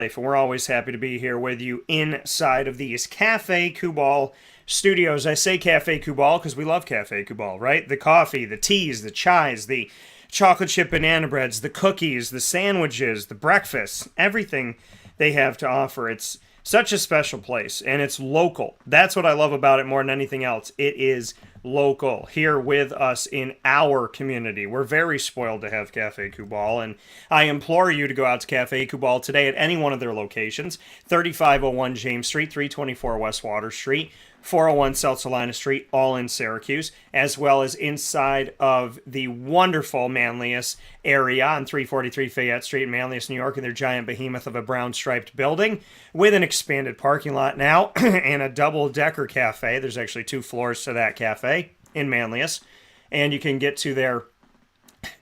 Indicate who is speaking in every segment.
Speaker 1: And we're always happy to be here with you inside of these Cafe Kubal studios. I say Cafe Kubal because we love Cafe Kubal, right? The coffee, the teas, the chais, the chocolate chip banana breads, the cookies, the sandwiches, the breakfasts, everything they have to offer. It's such a special place, and it's local. That's what I love about it more than anything else. It is local here with us in our community. We're very spoiled to have Cafe Kubal, and I implore you to go out to Cafe Kubal today at any one of their locations: 3501 James Street, 324 West Water Street, 401 South Salina Street, all in Syracuse, as well as inside of the wonderful Manlius area on 343 Fayette Street in Manlius, New York, in their giant behemoth of a brown-striped building with an expanded parking lot now and a double-decker cafe. There's actually 2 floors to that cafe in Manlius, and you can get to their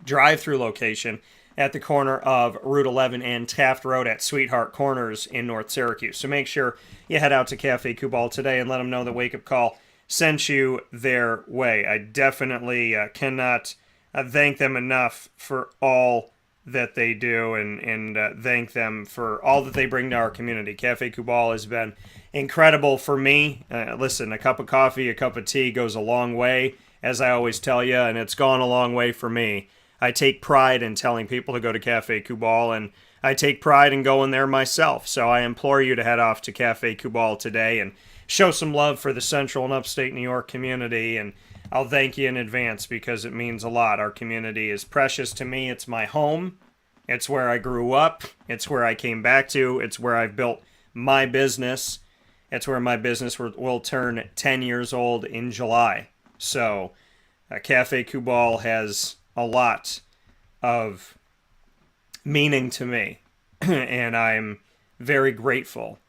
Speaker 1: drive-through location at the corner of Route 11 and Taft Road at Sweetheart Corners in North Syracuse. So make sure you head out to Cafe Kubal today and let them know that Wake Up Call sent you their way. I definitely cannot thank them enough for all that they do and thank them for all that they bring to our community. Cafe Kubal has been incredible for me. Listen, a cup of coffee, a cup of tea goes a long way, as I always tell you, and it's gone a long way for me. I take pride in telling people to go to Cafe Kubal, and I take pride in going there myself. So I implore you to head off to Cafe Kubal today and show some love for the Central and Upstate New York community, and I'll thank you in advance because it means a lot. Our community is precious to me. It's my home. It's where I grew up. It's where I came back to. It's where I've built my business. It's where my business will turn 10 years old in July. So Cafe Kubal has a lot of meaning to me, and I'm very grateful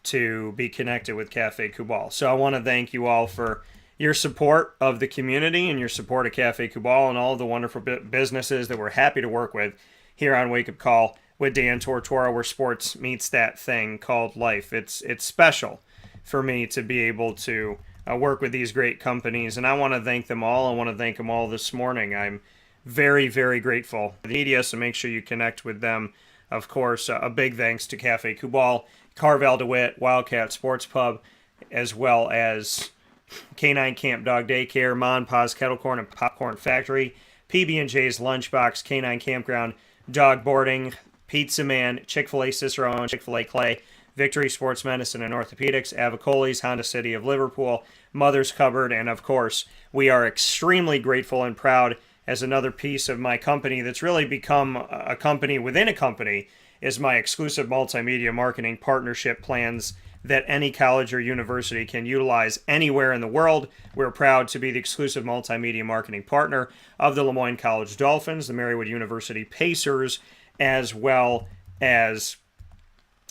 Speaker 1: to be connected with Cafe Kubal. So I want to thank you all for your support of the community and your support of Cafe Kubal and all the wonderful businesses that we're happy to work with here on Wake Up Call with Dan Tortora, where sports meets that thing called life. It's special for me to be able to work with these great companies, and I want to thank them all. I want to thank them all this morning. I'm very, very grateful for the media, so make sure you connect with them. Of course, a big thanks to Cafe Kubal, Carvel DeWitt, Wildcat Sports Pub, as well as Canine Camp Dog Daycare, Mon Pa's Kettle Corn and Popcorn Factory, PB&J's Lunchbox, Canine Campground, Dog Boarding, Pizza Man, Chick-fil-A Cicerone, Chick-fil-A Clay, Victory Sports Medicine and Orthopedics, Avicoli's, Honda City of Liverpool, Mother's Cupboard, and of course, we are extremely grateful and proud as another piece of my company that's really become a company within a company is my exclusive multimedia marketing partnership plans that any college or university can utilize anywhere in the world. We're proud to be the exclusive multimedia marketing partner of the Lemoyne College Dolphins, the Marywood University Pacers, as well as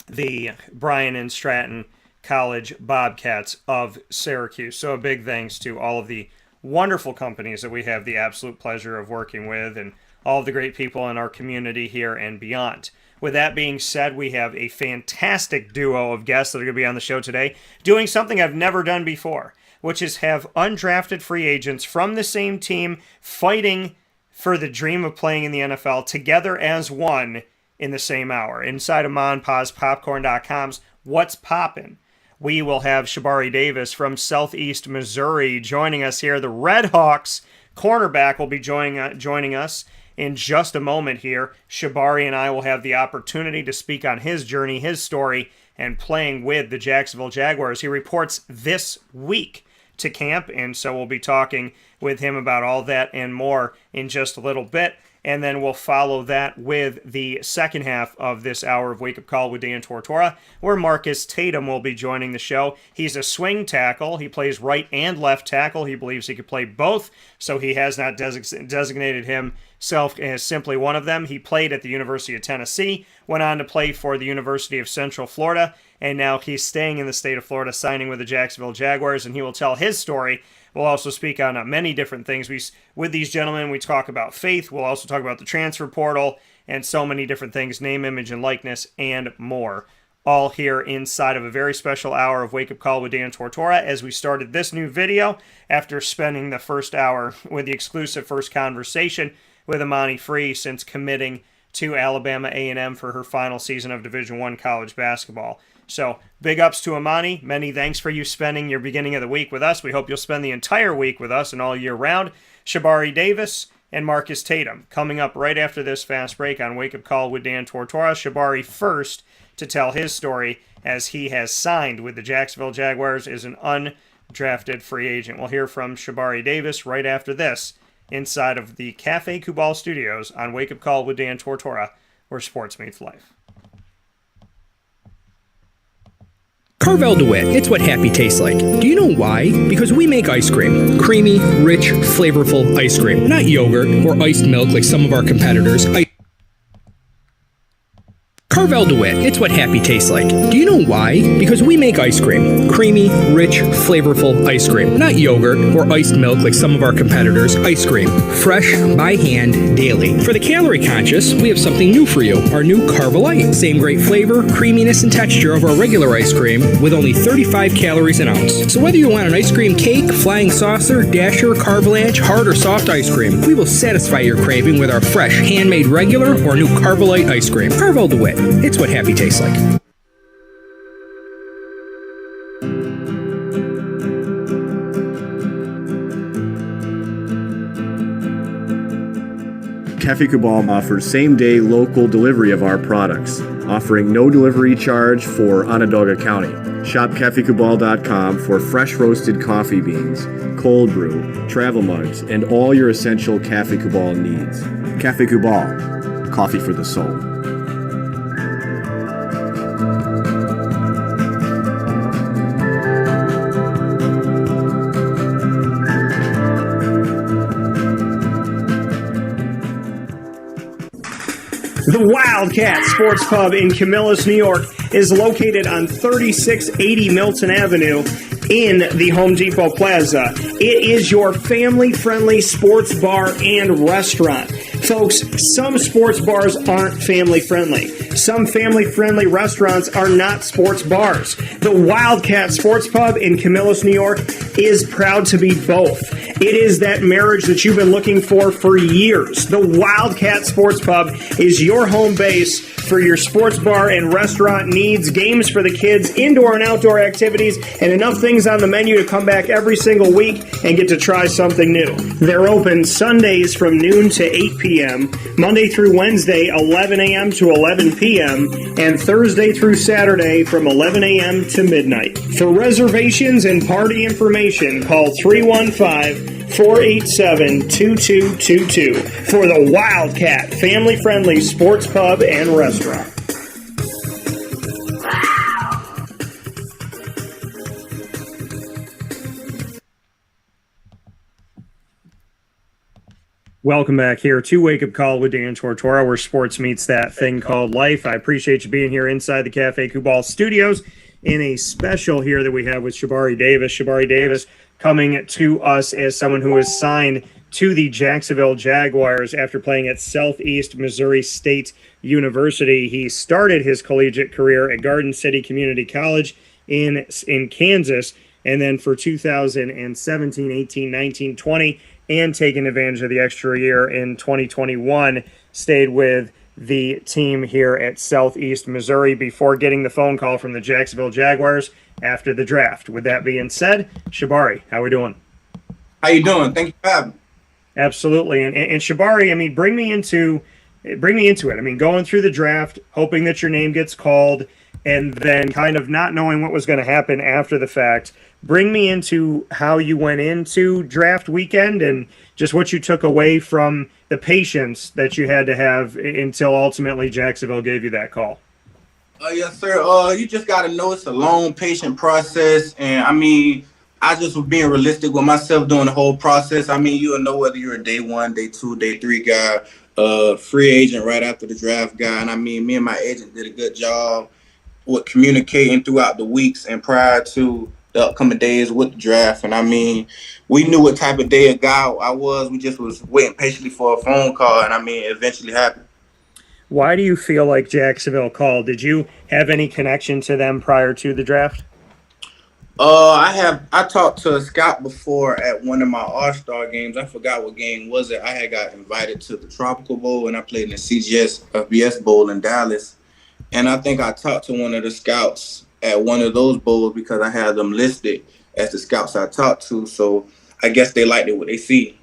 Speaker 1: the Bryan and Stratton College Bobcats of Syracuse. So a big thanks to all of the wonderful companies that we have the absolute pleasure of working with and all of the great people in our community here and beyond. With that being said, we have a fantastic duo of guests that are going to be on the show today doing something I've never done before, which is have undrafted free agents from the same team fighting for the dream of playing in the NFL together as one in the same hour. Inside of Mon Pa's Popcorn.com's What's Poppin', we will have Shabari Davis from Southeast Missouri joining us here. The Red Hawks cornerback will be joining us in just a moment here. Shabari and I will have the opportunity to speak on his journey, his story, and playing with the Jacksonville Jaguars. He reports this week to camp, and so we'll be talking with him about all that and more in just a little bit. And then we'll follow that with the second half of this hour of Wake Up Call with Dan Tortora, where Marcus Tatum will be joining the show. He's a swing tackle. He plays right and left tackle. He believes he could play both, so he has not designated himself as simply one of them. He played at the University of Tennessee, went on to play for the University of Central Florida, and now he's staying in the state of Florida, signing with the Jacksonville Jaguars, and he will tell his story. We'll also speak on many different things. With these gentlemen, we talk about faith. We'll also talk about the transfer portal and so many different things, name, image, and likeness, and more. All here inside of a very special hour of Wake Up Call with Dan Tortora as we started this new video after spending the first hour with the exclusive first conversation with Amani Free since committing to Alabama A&M for her final season of Division I college basketball. So big ups to Amani. Many thanks for you spending your beginning of the week with us. We hope you'll spend the entire week with us and all year round. Shabari Davis and Marcus Tatum coming up right after this fast break on Wake Up Call with Dan Tortora. Shabari first to tell his story as he has signed with the Jacksonville Jaguars as an undrafted free agent. We'll hear from Shabari Davis right after this inside of the Cafe Kubal Studios on Wake Up Call with Dan Tortora, where sports meets life.
Speaker 2: Carvel DeWitt, it's what happy tastes like. Do you know why? Because we make ice cream. Creamy, rich, flavorful ice cream. Not yogurt or iced milk like some of our competitors. Carvel DeWitt, it's what happy tastes like. Do you know why? Because we make ice cream. Creamy, rich, flavorful ice cream. Not yogurt or iced milk like some of our competitors. Ice cream. Fresh, by hand, daily. For the calorie conscious, we have something new for you. Our new Carvelite. Same great flavor, creaminess, and texture of our regular ice cream with only 35 calories an ounce. So whether you want an ice cream cake, flying saucer, dasher, carvalanche, hard or soft ice cream, we will satisfy your craving with our fresh, handmade regular or new Carvelite ice cream. Carvel DeWitt. It's what happy tastes like.
Speaker 3: Cafe Kubal offers same-day local delivery of our products, offering no delivery charge for Onondaga County. Shop cafekubal.com for fresh roasted coffee beans, cold brew, travel mugs, and all your essential Cafe Kubal needs. Cafe Kubal, coffee for the soul.
Speaker 1: The Wildcat Sports Pub in Camillus, New York is located on 3680 Milton Avenue in the Home Depot Plaza. It is your family-friendly sports bar and restaurant. Folks, some sports bars aren't family-friendly. Some family-friendly restaurants are not sports bars. The Wildcat Sports Pub in Camillus, New York is proud to be both. It is that marriage that you've been looking for years. The Wildcat Sports Pub is your home base for your sports bar and restaurant needs, games for the kids, indoor and outdoor activities, and enough things on the menu to come back every single week and get to try something new. They're open Sundays from noon to 8 p.m., Monday through Wednesday, 11 a.m. to 11 p.m., and Thursday through Saturday from 11 a.m. to midnight. For reservations and party information, call 315-487-2222 for the Wildcat family-friendly sports pub and restaurant. Welcome back here to Wake Up Call with Dan Tortora, where sports meets that thing called life. I appreciate you being here inside the Cafe Kubal Studios in a special here that we have with Shabari Davis. Shabari Davis coming to us as someone who is signed to the Jacksonville Jaguars after playing at Southeast Missouri State University. He started his collegiate career at Garden City Community College in Kansas, and then for 2017, 18, 19, 20, and taking advantage of the extra year in 2021, stayed with the team here at Southeast Missouri before getting the phone call from the Jacksonville Jaguars after the draft. With that being said, Shabari, how we doing?
Speaker 4: How you doing? Thank you for having me.
Speaker 1: Absolutely. And Shabari, I mean, bring me into it. I mean, going through the draft, hoping that your name gets called, and then kind of not knowing what was going to happen after the fact. Bring me into how you went into draft weekend and just what you took away from the patience that you had to have until ultimately Jacksonville gave you that call.
Speaker 4: Yes, sir. You just got to know it's a long, patient process. And, I mean, I just was being realistic with myself during the whole process. I mean, you'll know whether you're a day one, day two, day three guy, free agent right after the draft guy. And, I mean, me and my agent did a good job with communicating throughout the weeks and prior to the upcoming days with the draft. And I mean, we knew what type of day of guy I was. We just was waiting patiently for a phone call, and I mean, it eventually happened.
Speaker 1: Why do you feel like Jacksonville called? Did you have any connection to them prior to the draft?
Speaker 4: I talked to a scout before at one of my All-Star games. I forgot what game was it. I had got invited to the Tropical Bowl and I played in the CGS FBS Bowl in Dallas. And I think I talked to one of the scouts at one of those bowls because I had them listed as the scouts I talked to. So I guess they liked it what they see.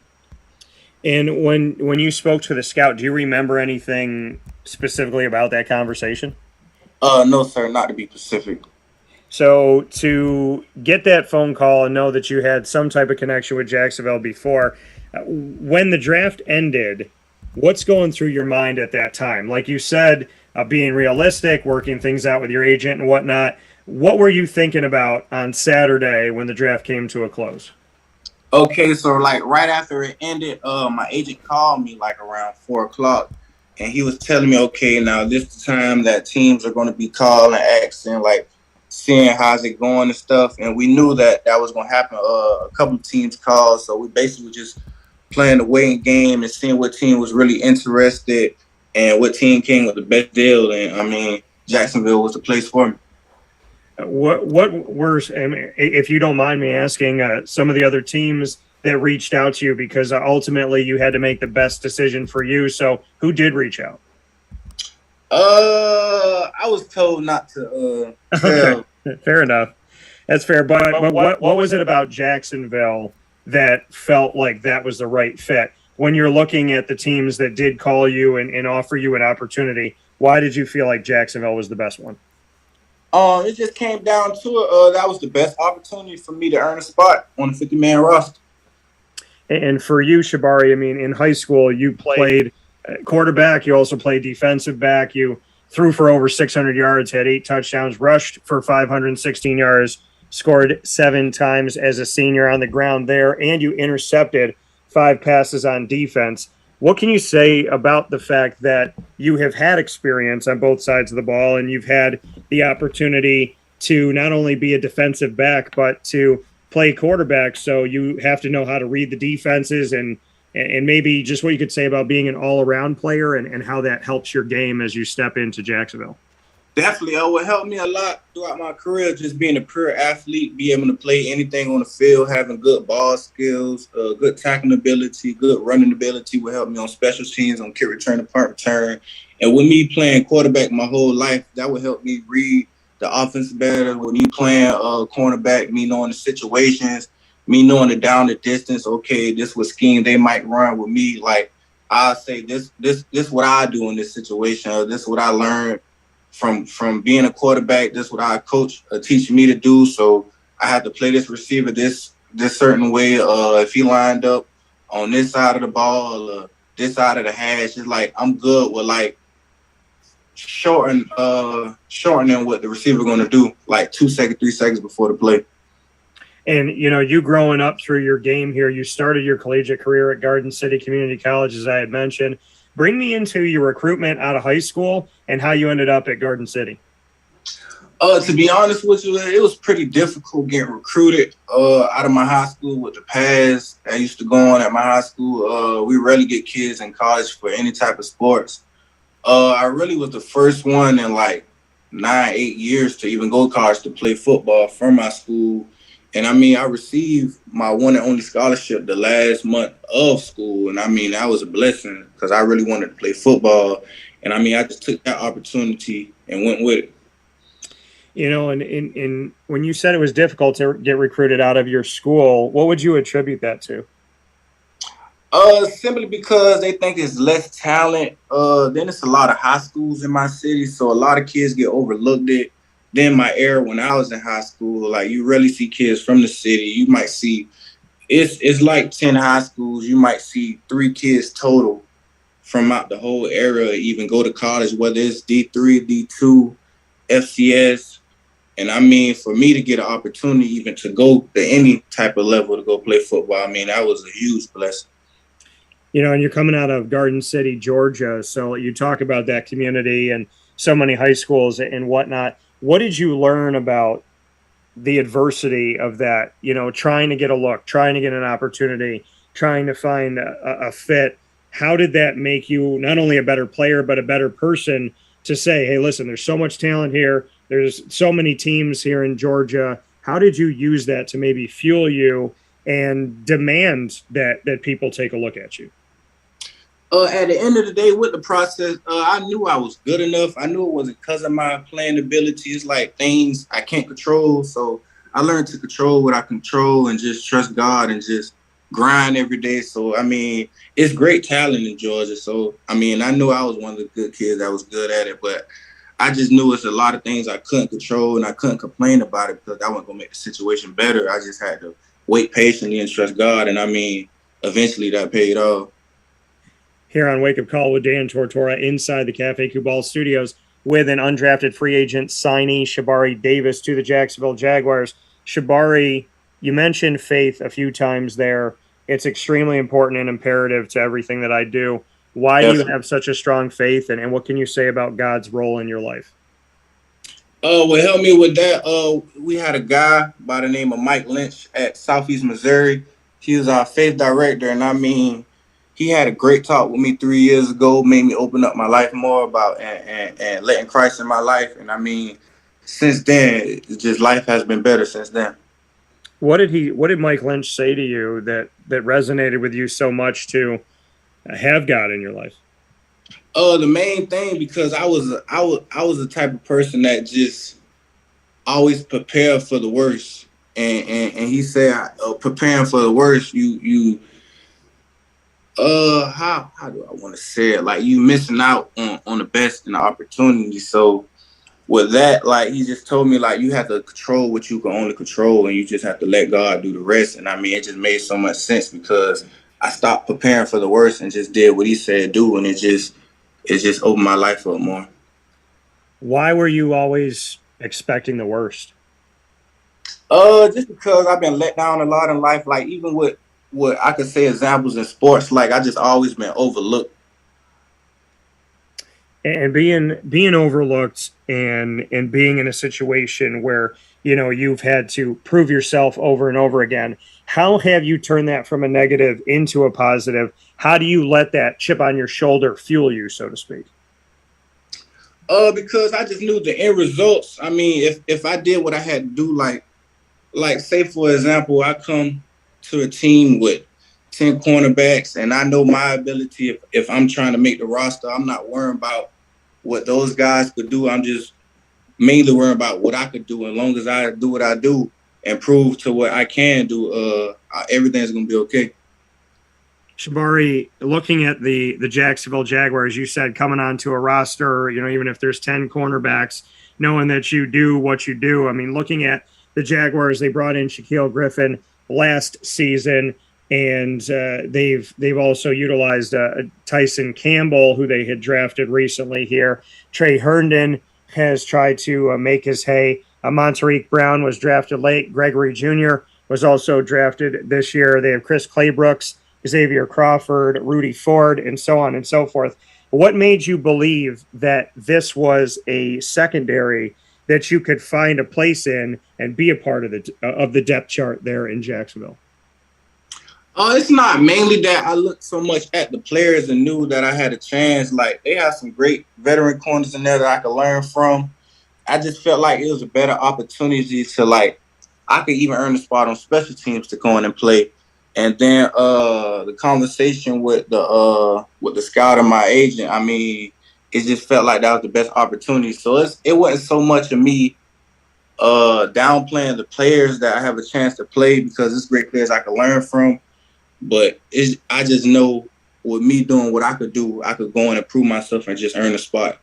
Speaker 1: And when you spoke to the scout, do you remember anything specifically about that conversation?
Speaker 4: No, sir, not to be specific.
Speaker 1: So to get that phone call and know that you had some type of connection with Jacksonville before, when the draft ended, what's going through your mind at that time? Like you said, being realistic, working things out with your agent and whatnot. What were you thinking about on Saturday when the draft came to a close?
Speaker 4: Okay, so like right after it ended, my agent called me like around 4 o'clock, and he was telling me, okay, now this is the time that teams are going to be calling, asking, like seeing how's it going and stuff. And we knew that that was going to happen. A couple of teams called, so we basically were just playing the waiting game and seeing what team was really interested and what team came with the best deal. And I mean, Jacksonville was the place for me.
Speaker 1: What were, I mean, if you don't mind me asking, some of the other teams that reached out to you, because ultimately you had to make the best decision for you. So who did reach out?
Speaker 4: I was told not to tell.
Speaker 1: Okay. Fair enough. That's fair. But what was it about Jacksonville that felt like that was the right fit? When you're looking at the teams that did call you and offer you an opportunity, why did you feel like Jacksonville was the best one?
Speaker 4: It just came down to it. That was the best opportunity for me to earn a spot on the 50-man roster.
Speaker 1: And for you, Shabari, I mean, in high school, you played quarterback. You also played defensive back. You threw for over 600 yards, had 8 touchdowns, rushed for 516 yards, scored 7 times as a senior on the ground there, and you intercepted 5 passes on defense. What can you say about the fact that you have had experience on both sides of the ball and you've had the opportunity to not only be a defensive back, but to play quarterback? So you have to know how to read the defenses and maybe just what you could say about being an all-around player and how that helps your game as you step into Jacksonville.
Speaker 4: Definitely. It would help me a lot throughout my career, just being a pure athlete, be able to play anything on the field, having good ball skills, good tackling ability, good running ability will help me on special teams, on kick return, punt return. And with me playing quarterback my whole life, that would help me read the offense better. With me playing cornerback, me knowing the situations, me knowing the down the distance, okay, this was scheme they might run with me. Like I say, this what I do in this situation. This is what I learned from being a quarterback. This is what our coach teach me to do. So I had to play this receiver this certain way. If he lined up on this side of the ball, this side of the hash, it's like I'm good with like shortening what the receiver going to do, like 2 seconds, 3 seconds before the play.
Speaker 1: And, you know, you growing up through your game here, you started your collegiate career at Garden City Community College, as I had mentioned. Bring me into your recruitment out of high school and how you ended up at Garden City.
Speaker 4: To be honest with you, it was pretty difficult getting recruited out of my high school with the pass I used to go on at my high school. We rarely get kids in college for any type of sports. I really was the first one in like 9-8 years to even go to college to play football from my school. And I mean, I received my one and only scholarship the last month of school. And I mean, that was a blessing because I really wanted to play football. And I mean, I just took that opportunity and went with it.
Speaker 1: You know, and when you said it was difficult to get recruited out of your school, what would you attribute that to?
Speaker 4: Simply because they think it's less talent. Then it's a lot of high schools in my city, so a lot of kids get overlooked. Then my era when I was in high school, like you rarely see kids from the city. You might see it's like 10 high schools. You might see 3 kids total from out the whole area even go to college, whether it's D3, D2, FCS. And I mean, for me to get an opportunity even to go to any type of level to go play football, I mean, that was a huge blessing.
Speaker 1: You know, and you're coming out of Garden City, Georgia. So you talk about that community and so many high schools and whatnot. What did you learn about the adversity of that, you know, trying to get a look, trying to get an opportunity, trying to find a fit? How did that make you not only a better player, but a better person to say, hey, listen, there's so much talent here. There's so many teams here in Georgia How did you use that to maybe fuel you and demand that people take a look at you?
Speaker 4: At the end of the day, with the process, I knew I was good enough. I knew it wasn't because of my playing abilities, like things I can't control. So I learned to control what I control and just trust God and just grind every day. So, I mean, it's great talent in Georgia. So, I mean, I knew I was one of the good kids that was good at it, but I just knew it's a lot of things I couldn't control and I couldn't complain about it because that wasn't going to make the situation better. I just had to wait patiently and trust God. And I mean, eventually that paid off.
Speaker 1: Here on Wake Up Call with Dan Tortora inside the Cafe Kubal studios with an undrafted free agent signee, Shabari Davis, to the Jacksonville Jaguars. Shabari, you mentioned faith a few times there. It's extremely important and imperative to everything that I do. Why do you have such a strong faith, and what can you say about God's role in your life?
Speaker 4: What helped me with that, we had a guy by the name of Mike Lynch at Southeast Missouri. He was our faith director, and I mean, he had a great talk with me 3 years ago, made me open up my life more about and letting Christ in my life. And I mean, since then, it's just life has been better since then.
Speaker 1: What did Mike Lynch say to you that resonated with you so much to have God in your life?
Speaker 4: The main thing, because I was the type of person that just always prepared for the worst, and he said, preparing for the worst, you how do I want to say it? Like, you missing out on the best and the opportunity. So with that, like, he just told me, like, you have to control what you can only control, and you just have to let God do the rest. And I mean, it just made so much sense because I stopped preparing for the worst and just did what he said do, and it just opened my life up more.
Speaker 1: Why were you always expecting the worst?
Speaker 4: Just because I've been let down a lot in life. Like, even with what I could say examples in sports, like, I just always been overlooked.
Speaker 1: And being overlooked and being in a situation where, you know, you've had to prove yourself over and over again. How have you turned that from a negative into a positive? How do you let that chip on your shoulder fuel you, so to speak?
Speaker 4: Because I just knew the end results. I mean, if I did what I had to do, like say, for example, I come to a team with 10 cornerbacks and I know my ability. If I'm trying to make the roster, I'm not worrying about what those guys could do. I'm just mainly worrying about what I could do. As long as I do what I do and prove to what I can do, everything's going to be okay.
Speaker 1: Shabari, looking at the Jacksonville Jaguars, you said coming onto a roster, you know, even if there's 10 cornerbacks, knowing that you do what you do. I mean, looking at the Jaguars, they brought in Shaquille Griffin last season, and they've also utilized Tyson Campbell, who they had drafted recently here. Trey Herndon has tried to make his hay. Monterique Brown was drafted late. Gregory Jr. was also drafted this year. They have Chris Claybrooks, Xavier Crawford, Rudy Ford, and so on and so forth. What made you believe that this was a secondary that you could find a place in and be a part of the depth chart there in Jacksonville?
Speaker 4: It's not mainly that I looked so much at the players and knew that I had a chance. Like, they have some great veteran corners in there that I could learn from. I just felt like it was a better opportunity to, like, I could even earn a spot on special teams to go in and play. And then the conversation with the scout and my agent, I mean, it just felt like that was the best opportunity. So it wasn't so much of me downplaying the players that I have a chance to play, because it's great players I could learn from. But I just know with me doing what I could do, I could go in and prove myself and just earn a spot.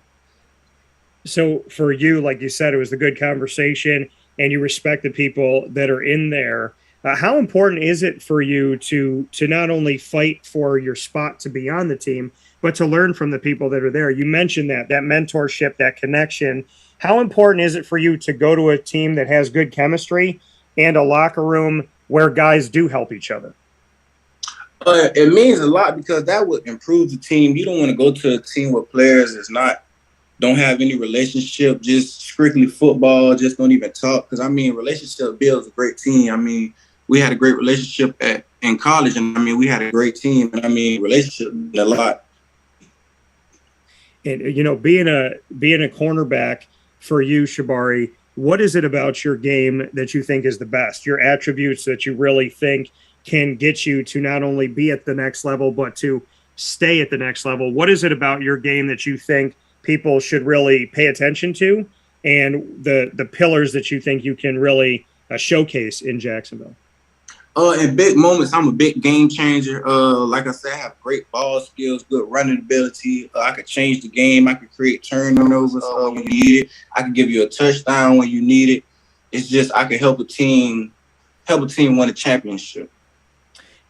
Speaker 1: So for you, like you said, it was a good conversation and you respect the people that are in there. How important is it for you to not only fight for your spot to be on the team, but to learn from the people that are there? You mentioned that mentorship, that connection. How important is it for you to go to a team that has good chemistry and a locker room where guys do help each other?
Speaker 4: It means a lot, because that would improve the team. You don't want to go to a team with players that's don't have any relationship, just strictly football, just don't even talk. Because, I mean, relationship builds a great team. I mean, we had a great relationship in college, and, I mean, we had a great team. And, I mean, relationship a lot.
Speaker 1: And, you know, being a cornerback for you, Shabari, what is it about your game that you think is the best? Your attributes that you really think can get you to not only be at the next level, but to stay at the next level? What is it about your game that you think people should really pay attention to, and the pillars that you think you can really showcase in Jacksonville?
Speaker 4: In big moments, I'm a big game changer. Like I said, I have great ball skills, good running ability. I could change the game. I could create turnovers when you need it. I could give you a touchdown when you need it. It's just I could help a team win a championship.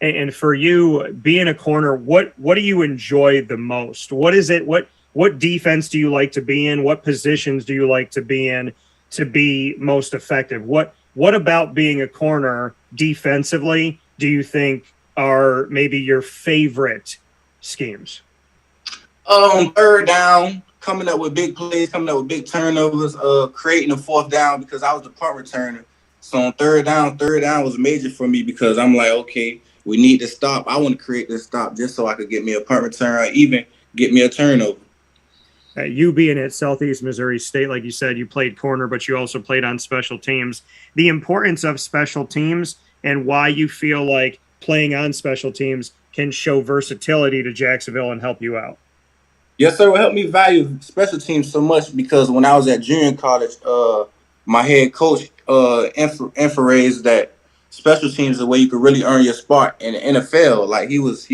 Speaker 1: And for you, being a corner, what do you enjoy the most? What is it? What defense do you like to be in? What positions do you like to be in to be most effective? What about being a corner defensively do you think are maybe your favorite schemes?
Speaker 4: Third down, coming up with big plays, coming up with big turnovers, creating a fourth down because I was the punt returner. So on third down was major for me because I'm like, okay, we need to stop. I want to create this stop just so I could get me a punt return or even get me a turnover.
Speaker 1: You being at Southeast Missouri State, like you said, you played corner, but you also played on special teams. The importance of special teams and why you feel like playing on special teams can show versatility to Jacksonville and help you out.
Speaker 4: Yes, sir. It helped me value special teams so much because when I was at junior college, my head coach emphasized that special teams is the way you could really earn your spot in the NFL. Like he was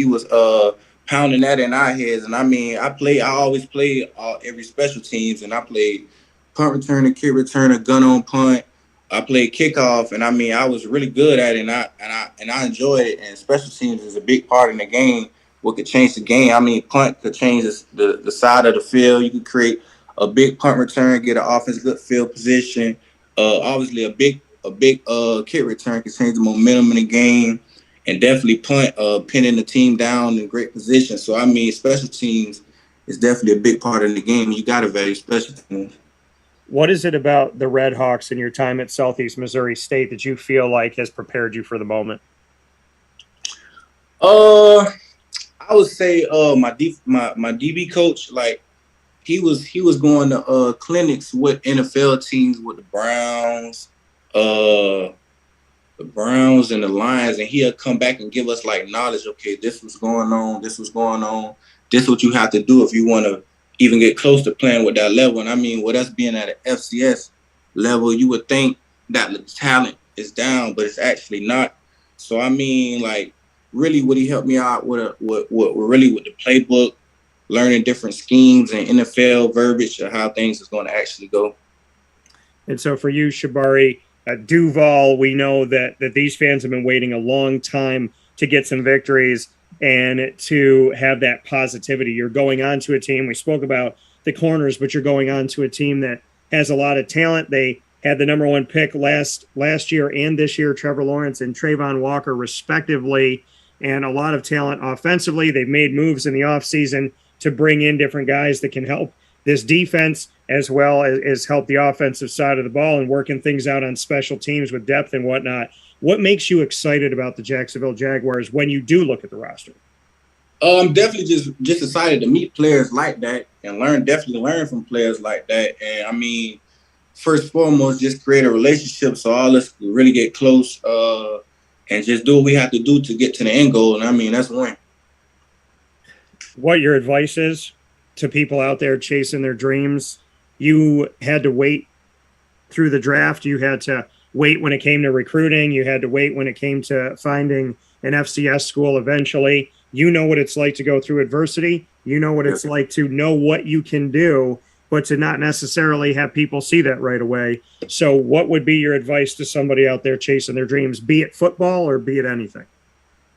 Speaker 4: pounding that in our heads. And I mean, I always played every special teams, and I played punt returner, kick returner, gun on punt. I played kickoff, and I mean, I was really good at it, and I enjoyed it. And special teams is a big part in the game. What could change the game? I mean, punt could change the side of the field. You could create a big punt return, get an offense good field position. Obviously, a big kick return can change the momentum in the game. And definitely punt, pinning the team down in great position. So, I mean, special teams is definitely a big part of the game. You got to value special teams.
Speaker 1: What is it about the Redhawks in your time at Southeast Missouri State that you feel like has prepared you for the moment?
Speaker 4: I would say my DB coach, like he was going to clinics with NFL teams with the Browns, and the Lions, and he'll come back and give us like knowledge. Okay, this was going on. This is what you have to do if you want to even get close to playing with that level. And I mean, with us being at an FCS level, you would think that the talent is down, but it's actually not. So I mean, like, really, what he helped me out with with the playbook, learning different schemes and NFL verbiage of how things is going to actually go.
Speaker 1: And so for you, Shabari, Duval, we know that these fans have been waiting a long time to get some victories and to have that positivity. You're going on to a team, we spoke about the corners, but you're going on to a team that has a lot of talent. They had the number one pick last year and this year, Trevor Lawrence and Trayvon Walker, respectively, and a lot of talent offensively. They've made moves in the offseason to bring in different guys that can help this defense as well as help the offensive side of the ball and working things out on special teams with depth and whatnot. What makes you excited about the Jacksonville Jaguars when you do look at the roster?
Speaker 4: I'm definitely just excited to meet players like that and definitely learn from players like that. And I mean, first and foremost, just create a relationship so all of us can really get close and just do what we have to do to get to the end goal. And I mean, that's win.
Speaker 1: What your advice is to people out there chasing their dreams? You had to wait through the draft. You had to wait when it came to recruiting. You had to wait when it came to finding an FCS school eventually. You know what it's like to go through adversity. You know what it's like to know what you can do, but to not necessarily have people see that right away. So what would be your advice to somebody out there chasing their dreams, be it football or be it anything?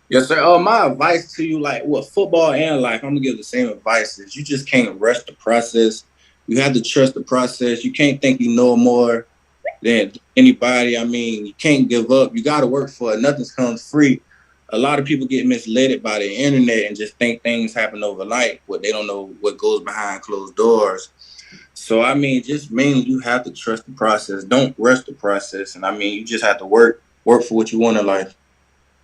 Speaker 4: Yes, sir. My advice to you, like with football and life, I'm going to give the same advice. Is you just can't rush the process. You have to trust the process. You can't think you know more than anybody. I mean, you can't give up. You got to work for it. Nothing comes free. A lot of people get misled by the internet and just think things happen overnight, but they don't know what goes behind closed doors. So, I mean, just mainly you have to trust the process. Don't rush the process. And, I mean, you just have to work for what you want in life.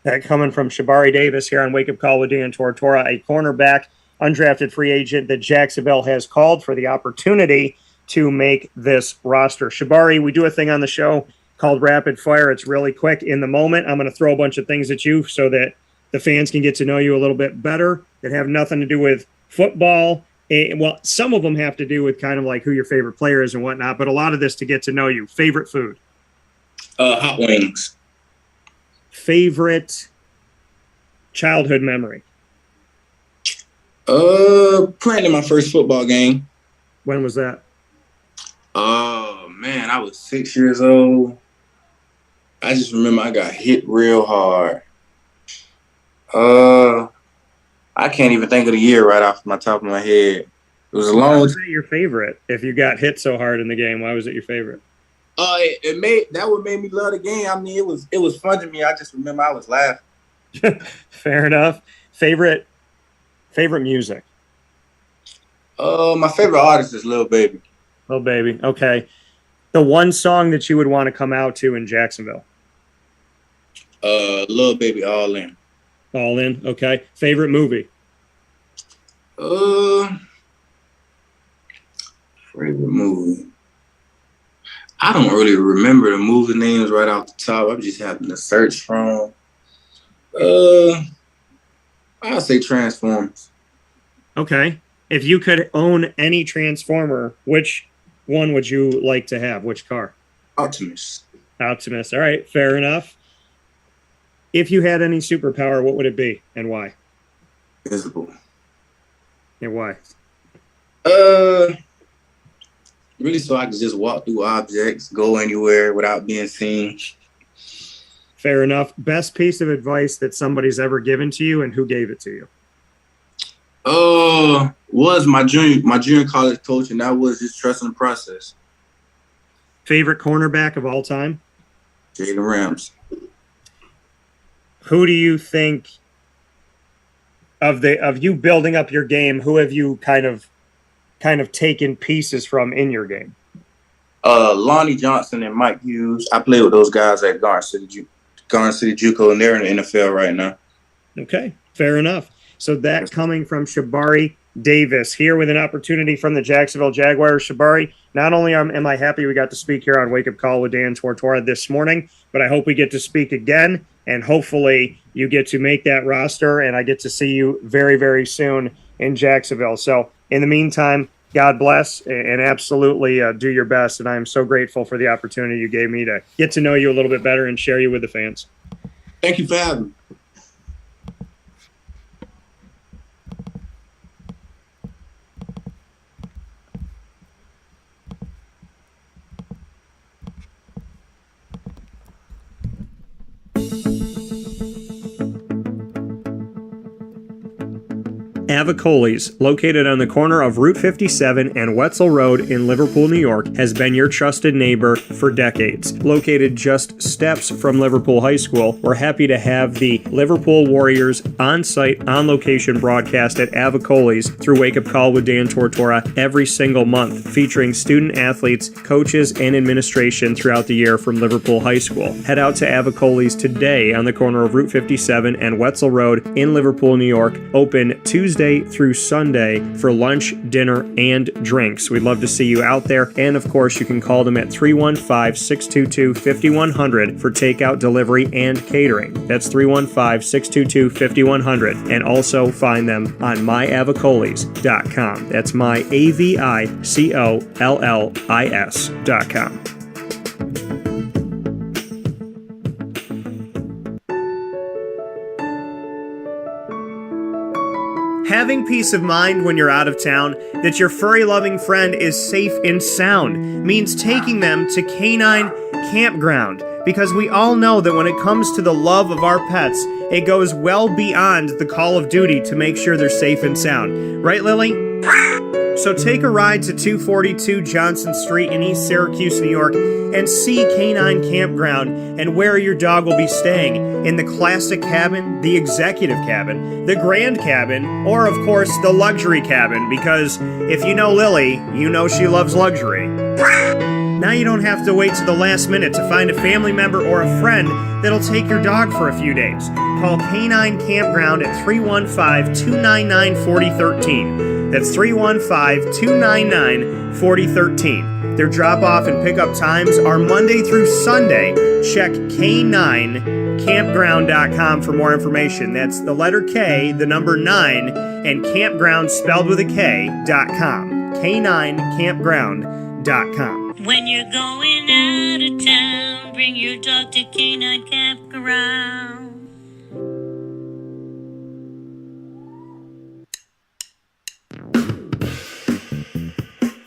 Speaker 1: That coming from Shabari Davis here on Wake Up Call with Dan Tortora, a cornerback, undrafted free agent that Jacksonville has called for the opportunity to make this roster. Shabari, we do a thing on the show called Rapid Fire. It's really quick in the moment. I'm going to throw a bunch of things at you so that the fans can get to know you a little bit better that have nothing to do with football. Well, some of them have to do with kind of like who your favorite player is and whatnot, but a lot of this to get to know you. Favorite food?
Speaker 4: Hot wings.
Speaker 1: Favorite childhood memory?
Speaker 4: Playing in my first football game.
Speaker 1: When was that?
Speaker 4: Oh, man, I was 6 years old. I just remember I got hit real hard. I can't even think of the year right off my top of my head. It was a long.
Speaker 1: Why was that your favorite? If you got hit so hard in the game, why was it your favorite?
Speaker 4: That what made me love the game. I mean, it was fun to me. I just remember I was laughing.
Speaker 1: Fair enough. Favorite music?
Speaker 4: My favorite artist is Lil Baby.
Speaker 1: Lil Baby. Okay. The one song that you would want to come out to in Jacksonville?
Speaker 4: Lil Baby, All In.
Speaker 1: All In. Okay. Favorite movie?
Speaker 4: Favorite movie. I don't really remember the movie names right off the top. I'm just having to search from. I'll say Transformers.
Speaker 1: Okay. If you could own any Transformer, which one would you like to have? Which car?
Speaker 4: Optimus.
Speaker 1: Optimus. All right. Fair enough. If you had any superpower, what would it be and why?
Speaker 4: Visible.
Speaker 1: And why?
Speaker 4: Really so I could just walk through objects, go anywhere without being seen.
Speaker 1: Fair enough. Best piece of advice that somebody's ever given to you and who gave it to you?
Speaker 4: Was my junior college coach, and that was just trusting the process.
Speaker 1: Favorite cornerback of all time?
Speaker 4: Jalen Ramsey.
Speaker 1: Who do you think of you building up your game? Who have you kind of taken pieces from in your game?
Speaker 4: Lonnie Johnson and Mike Hughes. I play with those guys at Garden City JUCO, and they're in the NFL right now.
Speaker 1: Okay, fair enough. So that coming from Shabari Davis here with an opportunity from the Jacksonville Jaguars. Shabari, not only am I happy we got to speak here on Wake Up Call with Dan Tortora this morning, but I hope we get to speak again, and hopefully you get to make that roster, and I get to see you very, very soon in Jacksonville. So in the meantime, God bless, and absolutely do your best. And I am so grateful for the opportunity you gave me to get to know you a little bit better and share you with the fans.
Speaker 4: Thank you for having me.
Speaker 1: Avicoli's, located on the corner of Route 57 and Wetzel Road in Liverpool, New York, has been your trusted neighbor for decades. Located just steps from Liverpool High School, we're happy to have the Liverpool Warriors on-site, on-location broadcast at Avicoli's through Wake Up Call with Dan Tortora every single month, featuring student athletes, coaches, and administration throughout the year from Liverpool High School. Head out to Avicoli's today on the corner of Route 57 and Wetzel Road in Liverpool, New York, open Tuesday through Sunday for lunch, dinner, and drinks. We'd love to see you out there. And of course, you can call them at 315-622-5100 for takeout, delivery, and catering. That's 315-622-5100. And also find them on myavicoli's.com. That's myaviccollis.com. Having peace of mind when you're out of town that your furry-loving friend is safe and sound means taking them to Canine Campground, because we all know that when it comes to the love of our pets, it goes well beyond the call of duty to make sure they're safe and sound. Right, Lily? So take a ride to 242 Johnson Street in East Syracuse, New York, and see Canine Campground and where your dog will be staying, in the classic cabin, the executive cabin, the grand cabin, or of course the luxury cabin, because if you know Lily, you know she loves luxury. Now you don't have to wait to the last minute to find a family member or a friend that'll take your dog for a few days. Call Canine Campground at 315-299-4013. That's 315-299-4013. Their drop-off and pickup times are Monday through Sunday. Check K9campground.com for more information. That's the letter K, the number 9, and campground spelled with a K.com. K9campground.com.
Speaker 5: When you're going out of town, bring your dog to K9 Campground.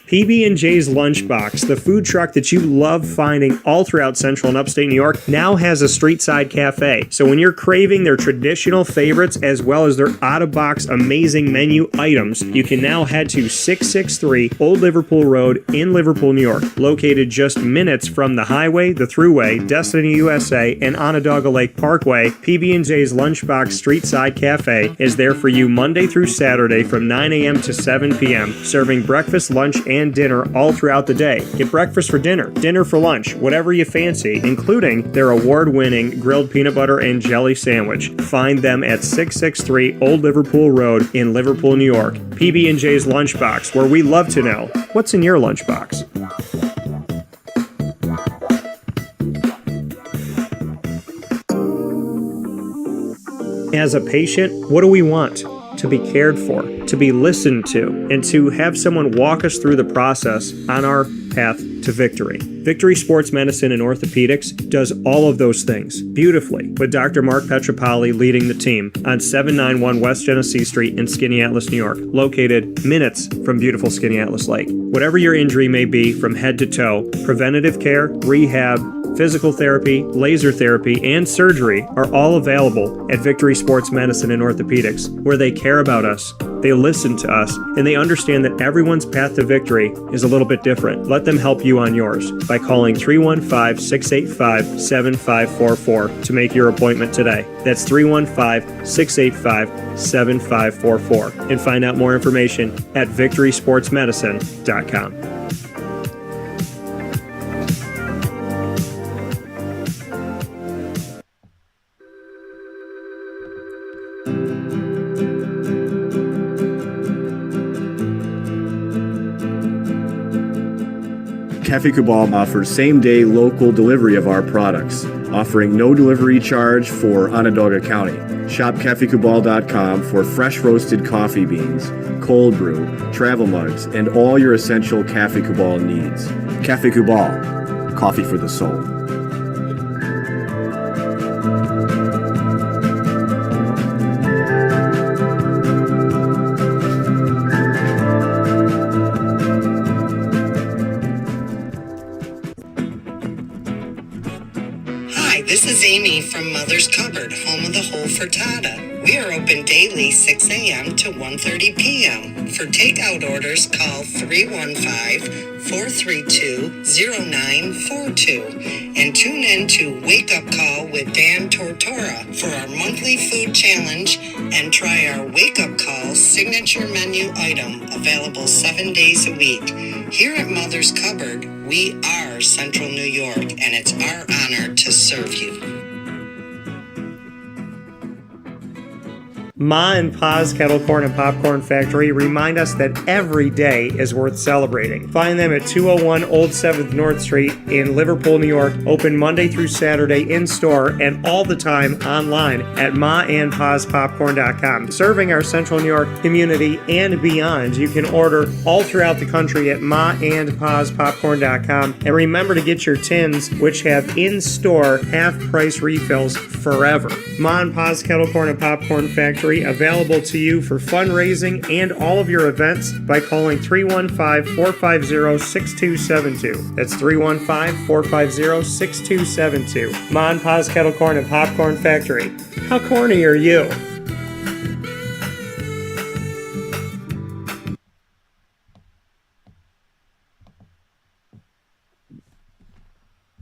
Speaker 1: PB&J's Lunchbox, the food truck that you love finding all throughout central and upstate New York, now has a street-side cafe. So when you're craving their traditional favorites as well as their out-of-box amazing menu items, you can now head to 663 Old Liverpool Road in Liverpool, New York. Located just minutes from the highway, the Thruway, Destiny USA, and Onondaga Lake Parkway, PB&J's Lunchbox Street-Side Cafe is there for you Monday through Saturday from 9 a.m. to 7 p.m., serving breakfast, lunch, and dinner all throughout the day. Get breakfast for dinner, dinner for lunch, whatever you fancy, including their award-winning grilled peanut butter and jelly sandwich. Find them at 663 Old Liverpool Road in Liverpool, New York. PB&J's Lunchbox, where we love to know what's in your lunchbox. As a patient, what do we want? To be cared for, to be listened to, and to have someone walk us through the process on our path to victory. Victory Sports Medicine and Orthopedics does all of those things beautifully, with Dr. Mark Petropoli leading the team on 791 West Genesee Street in Skaneateles, New York, located minutes from beautiful Skaneateles Lake. Whatever your injury may be from head to toe, preventative care, rehab, physical therapy, laser therapy, and surgery are all available at Victory Sports Medicine and Orthopedics, where they care about us, they listen to us, and they understand that everyone's path to victory is a little bit different. Let them help you on yours by calling 315-685-7544 to make your appointment today. That's 315-685-7544. And find out more information at victorysportsmedicine.com.
Speaker 3: Cafe Kubal offers same-day local delivery of our products, offering no delivery charge for Onondaga County. Shop cafekubal.com for fresh roasted coffee beans, cold brew, travel mugs, and all your essential Cafe Kubal needs. Cafe Kubal, coffee for the soul.
Speaker 6: This is Amy from Mother's Cupboard, home of the whole frittata. We are open daily 6 a.m. to 1:30 p.m. For takeout orders, call 315-432-0942 and tune in to Wake Up Call with Dan Tortora for our monthly food challenge and try our Wake Up Call signature menu item available 7 days a week. Here at Mother's Cupboard, we are Central New York, and it's our honor to serve you.
Speaker 1: Ma and Pa's Kettle Corn and Popcorn Factory remind us that every day is worth celebrating. Find them at 201 Old 7th North Street in Liverpool, New York. Open Monday through Saturday in-store and all the time online at maandpaspopcorn.com. Serving our Central New York community and beyond, you can order all throughout the country at maandpaspopcorn.com. And remember to get your tins, which have in-store half-price refills forever. Ma and Pa's Kettle Corn and Popcorn Factory, available to you for fundraising and all of your events by calling 315-450-6272. That's 315-450-6272. Ma and Pa's Kettle Corn and Popcorn Factory. How corny are you?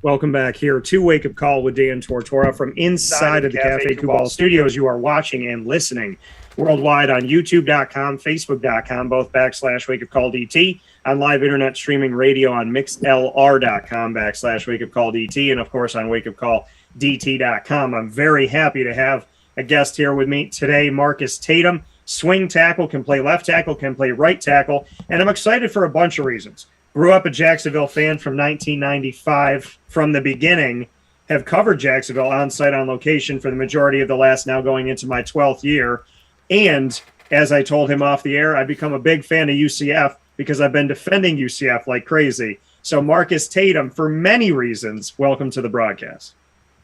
Speaker 1: Welcome back here to Wake Up Call with Dan Tortora from inside of the Cafe Kubal Studios. You are watching and listening worldwide on YouTube.com, Facebook.com, both /Wake Up Call DT, on live internet streaming radio on mixlr.com /Wake Up Call DT, and of course on wakeupcalldt.com. I'm very happy to have a guest here with me today, Marcus Tatum, swing tackle, can play left tackle, can play right tackle, and I'm excited for a bunch of reasons. Grew up a Jacksonville fan from 1995 from the beginning, have covered Jacksonville on site, on location for the majority of the last, now going into my 12th year. And as I told him off the air, I've become a big fan of UCF because I've been defending UCF like crazy. So Marcus Tatum, for many reasons, welcome to the broadcast.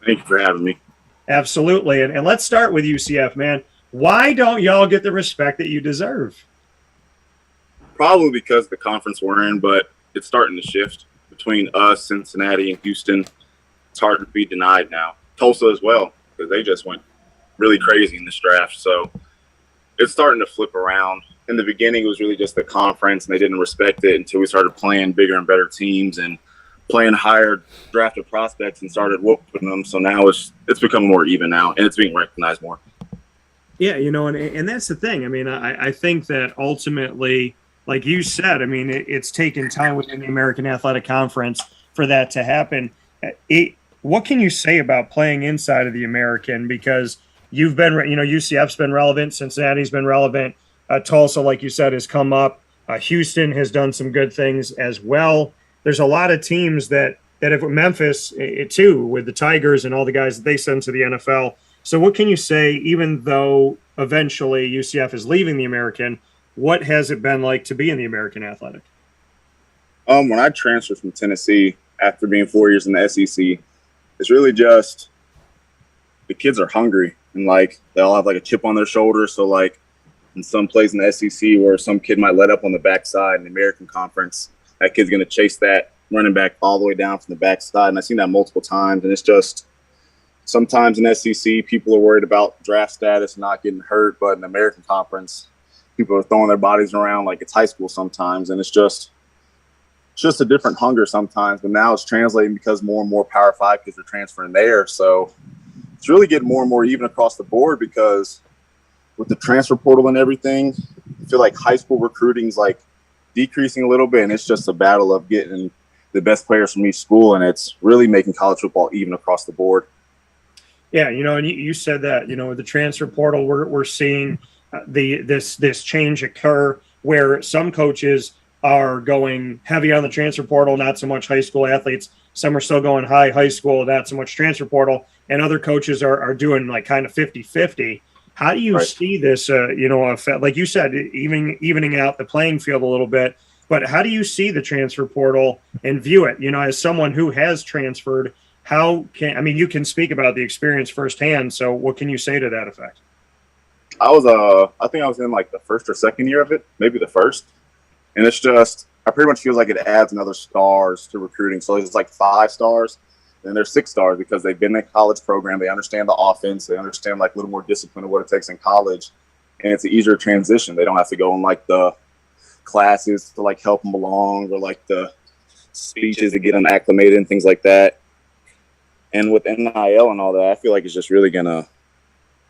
Speaker 7: Thank you for having me.
Speaker 1: Absolutely. And let's start with UCF, man. Why don't y'all get the respect that you deserve?
Speaker 7: Probably because the conference we're in, but it's starting to shift between us, Cincinnati, and Houston. It's hard to be denied now. Tulsa as well, because they just went really crazy in this draft. So it's starting to flip around. In the beginning, it was really just the conference, and they didn't respect it until we started playing bigger and better teams and playing higher drafted prospects and started whooping them. So now it's become more even now, and it's being recognized more.
Speaker 1: Yeah, and that's the thing. I mean, I think that ultimately, like you said, I mean, it's taken time within the American Athletic Conference for that to happen. What can you say about playing inside of the American? Because you've been, UCF's been relevant, Cincinnati's been relevant, Tulsa, like you said, has come up. Houston has done some good things as well. There's a lot of teams that have Memphis too, with the Tigers and all the guys that they send to the NFL. So what can you say, even though eventually UCF is leaving the American, what has it been like to be in the American Athletic?
Speaker 7: When I transferred from Tennessee after being 4 years in the SEC, it's really just the kids are hungry and they all have a chip on their shoulder. So in some place in the SEC where some kid might let up on the backside in the American Conference, that kid's going to chase that running back all the way down from the backside. And I've seen that multiple times. And it's just sometimes in SEC, people are worried about draft status and not getting hurt. But in the American Conference, people are throwing their bodies around like it's high school sometimes. And it's just a different hunger sometimes. But now it's translating because more and more Power 5 kids are transferring there. So it's really getting more and more even across the board because with the transfer portal and everything, I feel like high school recruiting is decreasing a little bit. And it's just a battle of getting the best players from each school. And it's really making college football even across the board.
Speaker 1: Yeah, and you said that, with the transfer portal, we're seeing this change occur where some coaches are going heavy on the transfer portal, not so much high school athletes. Some are still going high school, not so much transfer portal. And other coaches are doing kind of 50-50. How do you see this, effect? Like you said, evening out the playing field a little bit. But how do you see the transfer portal and view it? As someone who has transferred, you can speak about the experience firsthand. So what can you say to that effect?
Speaker 7: I think I was in the first or second year of it, maybe the first. And it's just, I pretty much feel like it adds another stars to recruiting. So it's 5 stars, and there's 6 stars because they've been in a college program. They understand the offense. They understand a little more discipline of what it takes in college. And it's an easier transition. They don't have to go in the classes to help them along or the speeches to get them acclimated and things like that. And with NIL and all that, I feel like it's just really going to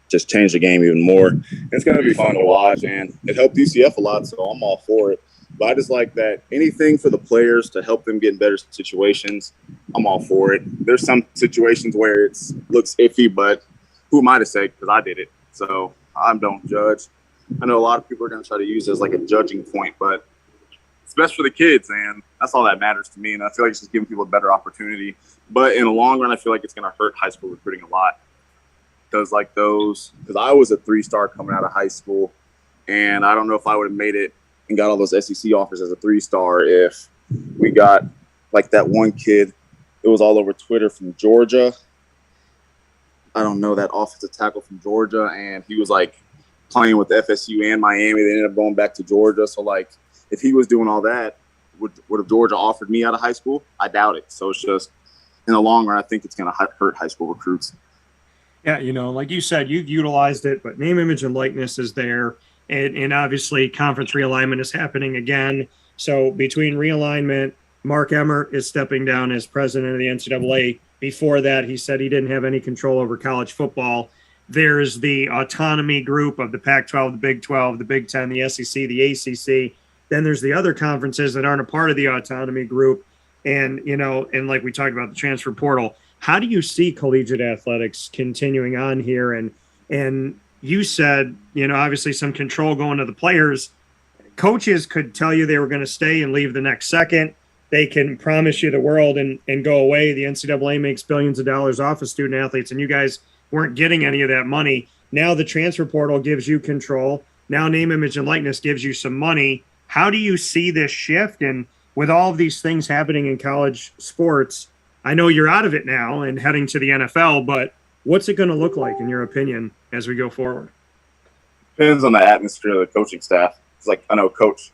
Speaker 7: just change the game even more. And it's going to be fun to watch, and it helped UCF a lot, so I'm all for it. But I just like that anything for the players to help them get in better situations, I'm all for it. There's some situations where it looks iffy, but who am I to say because I did it? So I don't judge. I know a lot of people are going to try to use it as a judging point, but it's best for the kids, and that's all that matters to me. And I feel like it's just giving people a better opportunity. But in the long run, I feel like it's going to hurt high school recruiting a lot. Because because I was a 3-star coming out of high school, and I don't know if I would have made it and got all those SEC offers as a 3-star if we got that one kid. It was all over Twitter from Georgia. I don't know, that offensive tackle from Georgia, and he was playing with FSU and Miami. They ended up going back to Georgia. So if he was doing all that, would have Georgia offered me out of high school? I doubt it. So it's just in the long run, I think it's going to hurt high school recruits.
Speaker 1: Yeah, like you said, you've utilized it, but name, image, and likeness is there. And obviously conference realignment is happening again. So between realignment, Mark Emmert is stepping down as president of the NCAA. Before that, he said he didn't have any control over college football. There's the autonomy group of the Pac-12, the Big 12, the Big 10, the SEC, the ACC. Then there's the other conferences that aren't a part of the autonomy group. And, and like we talked about the transfer portal, how do you see collegiate athletics continuing on here? And you said, obviously some control going to the players. Coaches could tell you they were going to stay and leave the next second. They can promise you the world and go away. The NCAA makes billions of dollars off of student athletes, and you guys weren't getting any of that money. Now the transfer portal gives you control. Now name, image, and likeness gives you some money. How do you see this shift? And with all of these things happening in college sports, I know you're out of it now and heading to the NFL, but what's it going to look like, in your opinion, as we go forward?
Speaker 7: Depends on the atmosphere of the coaching staff. It's like, I know Coach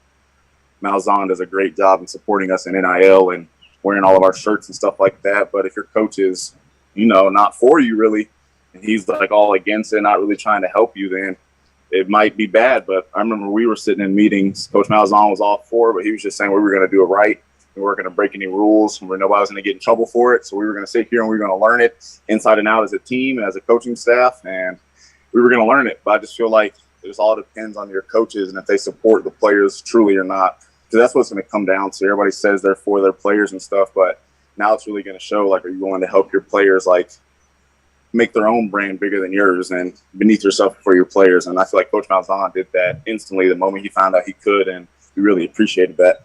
Speaker 7: Malzahn does a great job in supporting us in NIL and wearing all of our shirts and stuff like that. But if your coach is, not for you really, and he's like all against it, not really trying to help you, then it might be bad. But I remember we were sitting in meetings. Coach Malzahn was all for it, but he was just saying we were going to do it right. We weren't going to break any rules. Nobody was going to get in trouble for it. So we were going to sit here and we were going to learn it inside and out as a team and as a coaching staff. And we were going to learn it. But I just feel like it just all depends on your coaches and if they support the players truly or not. Because that's what's going to come down to. Everybody says they're for their players and stuff, but now it's really going to show, like, are you going to help your players, like, make their own brand bigger than yours and beneath yourself for your players? And I feel like Coach Malzahn did that instantly the moment he found out he could, and we really appreciated that.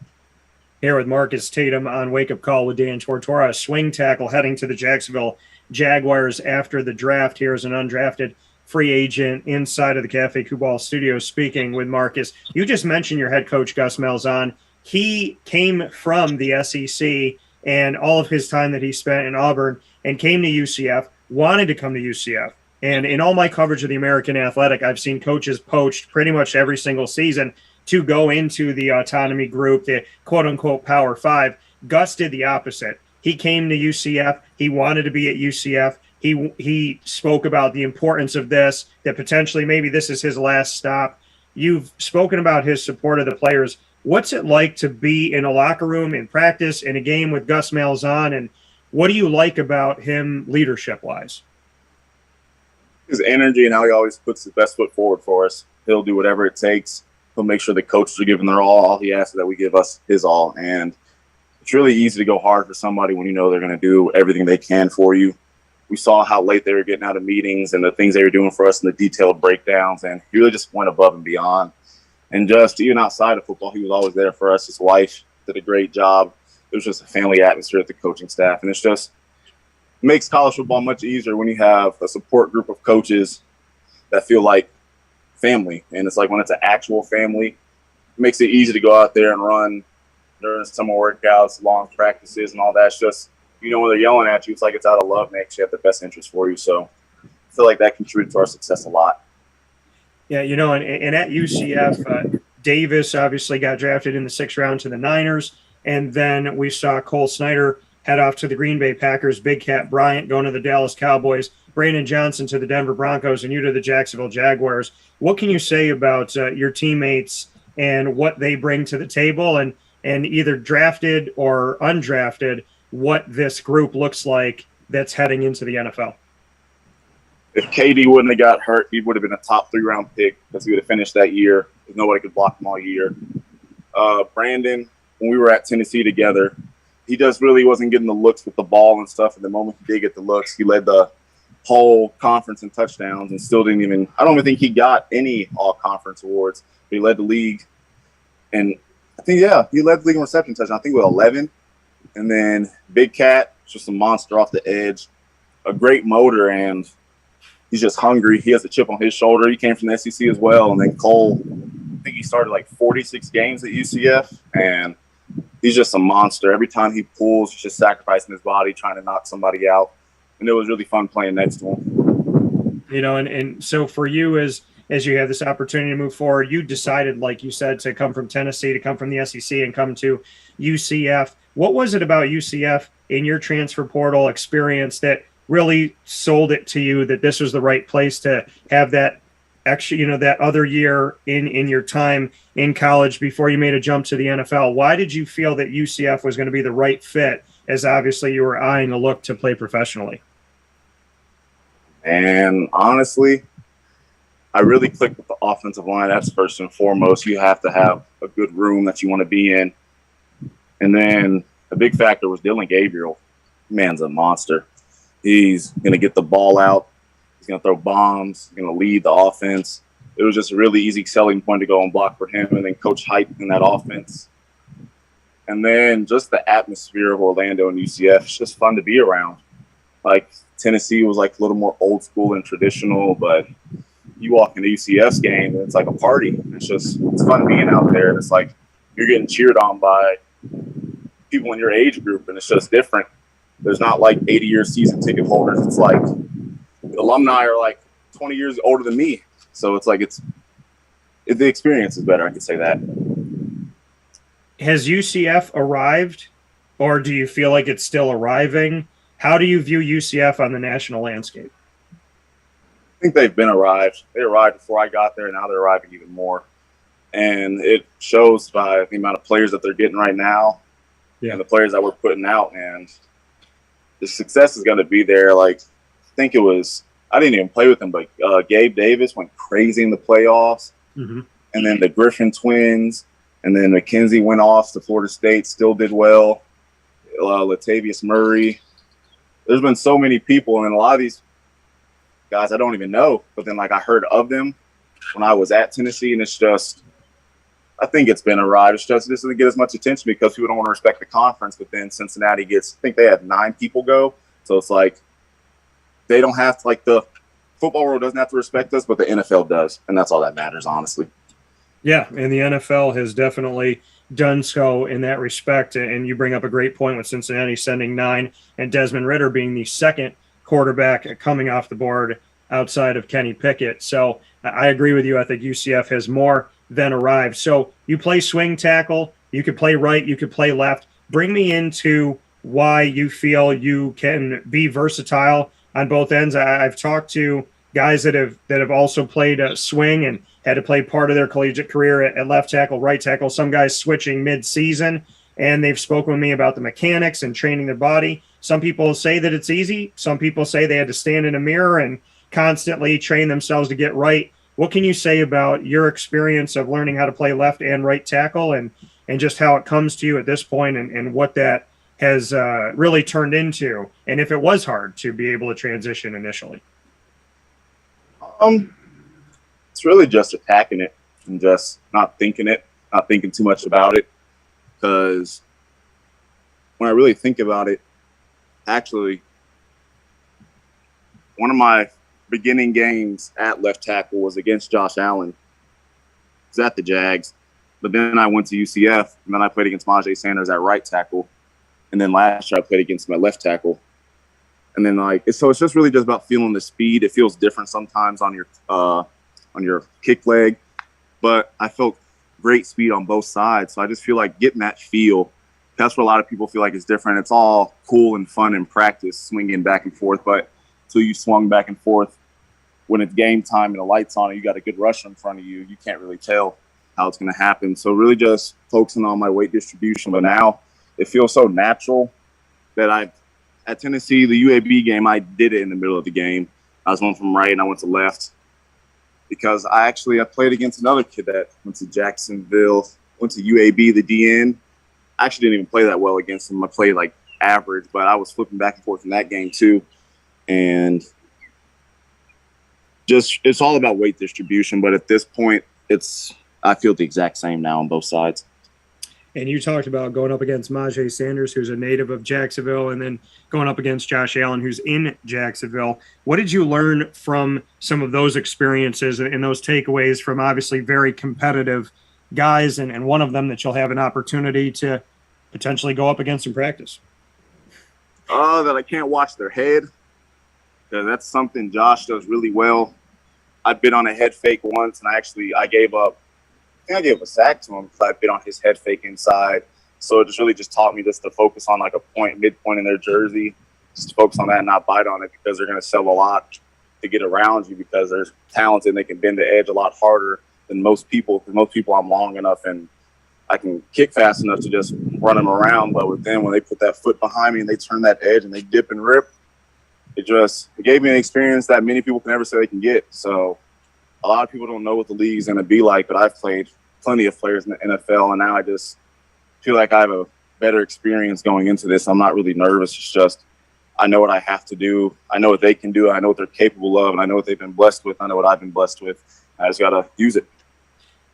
Speaker 1: Here with Marcus Tatum on Wake Up Call with Dan Tortora, a swing tackle heading to the Jacksonville Jaguars after the draft. Here is an undrafted free agent inside of the Cafe Kubal studio speaking with Marcus. You just mentioned your head coach, Gus Malzahn. He came from the SEC and all of his time that he spent in Auburn and came to UCF, wanted to come to UCF. And in all my coverage of the American Athletic, I've seen coaches poached pretty much every single season to go into the autonomy group, the quote-unquote Power Five. Gus did the opposite. He came to UCF. He wanted to be at UCF. He spoke about the importance of this, that potentially maybe this is his last stop. You've spoken about his support of the players. What's it like to be in a locker room, in practice, in a game with Gus Malzahn, and what do you like about him leadership-wise?
Speaker 7: His energy and how he always puts his best foot forward for us. He'll do whatever it takes. He'll make sure the coaches are giving their all. All he asks is that we give us his all. And it's really easy to go hard for somebody when you know they're going to do everything they can for you. We saw how late they were getting out of meetings and the things they were doing for us and the detailed breakdowns. And he really just went above and beyond. And just even outside of football, he was always there for us. His wife did a great job. It was just a family atmosphere at the coaching staff. And it's just makes college football much easier when you have a support group of coaches that feel like family. And it's like when it's an actual family, it makes it easy to go out there and run during summer workouts, long practices and all that. It's just, when they're yelling at you, it's like it's out of love and they actually have the best interest for you. So I feel like that contributed to our success a lot.
Speaker 1: Yeah, and at UCF, Davis obviously got drafted in the 6th round to the Niners. And then we saw Cole Snyder head off to the Green Bay Packers, Big Cat Bryant going to the Dallas Cowboys, Brandon Johnson to the Denver Broncos, and you to the Jacksonville Jaguars. What can you say about your teammates and what they bring to the table, and either drafted or undrafted, what this group looks like that's heading into the NFL?
Speaker 7: If KD wouldn't have got hurt, he would have been a top 3-round pick because he would have finished that year because nobody could block him all year. Brandon, when we were at Tennessee together, he just really wasn't getting the looks with the ball and stuff. And the moment he did get the looks, he led the whole conference in touchdowns and still didn't even – I don't even think he got any all-conference awards. But he led the league. And I think, he led the league in reception touchdowns. I think with 11. And then Big Cat, just a monster off the edge, a great motor, and he's just hungry. He has a chip on his shoulder. He came from the SEC as well. And then Cole, I think he started like 46 games at UCF, and he's just a monster. Every time he pulls, he's just sacrificing his body, trying to knock somebody out. And it was really fun playing next to him.
Speaker 1: And so for you, as you have this opportunity to move forward, you decided, like you said, to come from Tennessee, to come from the SEC and come to UCF. What was it about UCF in your transfer portal experience that really sold it to you that this was the right place to have that extra, that other year in your time in college before you made a jump to the NFL? Why did you feel that UCF was going to be the right fit, as obviously you were eyeing a look to play professionally?
Speaker 7: And honestly, I really clicked with the offensive line. That's first and foremost. You have to have a good room that you want to be in. And then a big factor was Dylan Gabriel. Man's a monster. He's going to get the ball out. He's going to throw bombs. He's going to lead the offense. It was just a really easy selling point to go and block for him, and then coach hype in that offense. And then just the atmosphere of Orlando and UCF, it's just fun to be around. Like, Tennessee was like a little more old school and traditional, but you walk into UCF's game and it's like a party. It's fun being out there. It's like you're getting cheered on by people in your age group, and it's just different. There's not like 80-year season ticket holders. It's like the alumni are like 20 years older than me. So it's like the experience is better, I could say that.
Speaker 1: Has UCF arrived, or do you feel like it's still arriving? How do you view UCF on the national landscape?
Speaker 7: I think they've been arrived. They arrived before I got there. Now they're arriving even more. And it shows by the amount of players that they're getting right now and the players that we're putting out. And the success is going to be there. Like, I think I didn't even play with them, but Gabe Davis went crazy in the playoffs. Mm-hmm. And then the Griffin twins. And then McKenzie went off to Florida State, still did well. Latavius Murray. There's been so many people, and then a lot of these guys I don't even know. But then, like, I heard of them when I was at Tennessee, and it's just – I think it's been arrived. It's just – this doesn't get as much attention because people don't want to respect the conference. But then Cincinnati gets – I think they had 9 people go. So it's like they don't have to – like, the football world doesn't have to respect us, but the NFL does. And that's all that matters, honestly.
Speaker 1: Yeah, and the NFL has definitely done so in that respect. And you bring up a great point with Cincinnati sending 9 and Desmond Ridder being the second quarterback coming off the board outside of Kenny Pickett. So I agree with you. I think UCF has more than arrived. So you play swing tackle. You could play right. You could play left. Bring me into why you feel you can be versatile on both ends. I've talked to guys that have also played swing and had to play part of their collegiate career at left tackle, right tackle, some guys switching mid-season, and they've spoken with me about the mechanics and training their body. Some people say that it's easy. Some people say they had to stand in a mirror and constantly train themselves to get right. What can you say about your experience of learning how to play left and right tackle and just how it comes to you at this point and what that has really turned into, and if it was hard to be able to transition initially?
Speaker 7: It's really just attacking it and just not thinking too much about it. Because when I really think about it, actually, one of my beginning games at left tackle was against Josh Allen. It was at the Jags. But then I went to UCF, and then I played against Majay Sanders at right tackle. And then last year I played against him at left tackle. And then so it's just really just about feeling the speed. It feels different sometimes on your kick leg, but I felt great speed on both sides. So I just feel like getting that feel. That's what a lot of people feel like it's different. It's all cool and fun in practice, swinging back and forth, but until you swung back and forth, when it's game time and the lights on and you got a good rusher in front of you, you can't really tell how it's going to happen. So really just focusing on my weight distribution. But now it feels so natural that at Tennessee, the UAB game, I did it in the middle of the game. I was going from right and I went to left because I played against another kid that went to Jacksonville, went to UAB, the DN. I actually didn't even play that well against him. I played like average, but I was flipping back and forth in that game too. And just it's all about weight distribution. But at this point, I feel the exact same now on both sides.
Speaker 1: And you talked about going up against Majay Sanders, who's a native of Jacksonville, and then going up against Josh Allen, who's in Jacksonville. What did you learn from some of those experiences and those takeaways from obviously very competitive guys, and one of them that you'll have an opportunity to potentially go up against in practice?
Speaker 7: That I can't watch their head. That's something Josh does really well. I've been on a head fake once, and I gave up. I think I gave a sack to him because I bit on his head fake inside. So it just taught me just to focus on like a midpoint in their jersey, just to focus on that and not bite on it because they're going to sell a lot to get around you because they're talented and they can bend the edge a lot harder than most people. Because most people, I'm long enough and I can kick fast enough to just run them around. But with them, when they put that foot behind me and they turn that edge and they dip and rip, it gave me an experience that many people can never say they can get. So a lot of people don't know what the league's going to be like, but I've played plenty of players in the NFL, and now I just feel like I have a better experience going into this. I'm not really nervous. It's just I know what I have to do. I know what they can do. I know what they're capable of, and I know what they've been blessed with. I know what I've been blessed with. I just got to use it.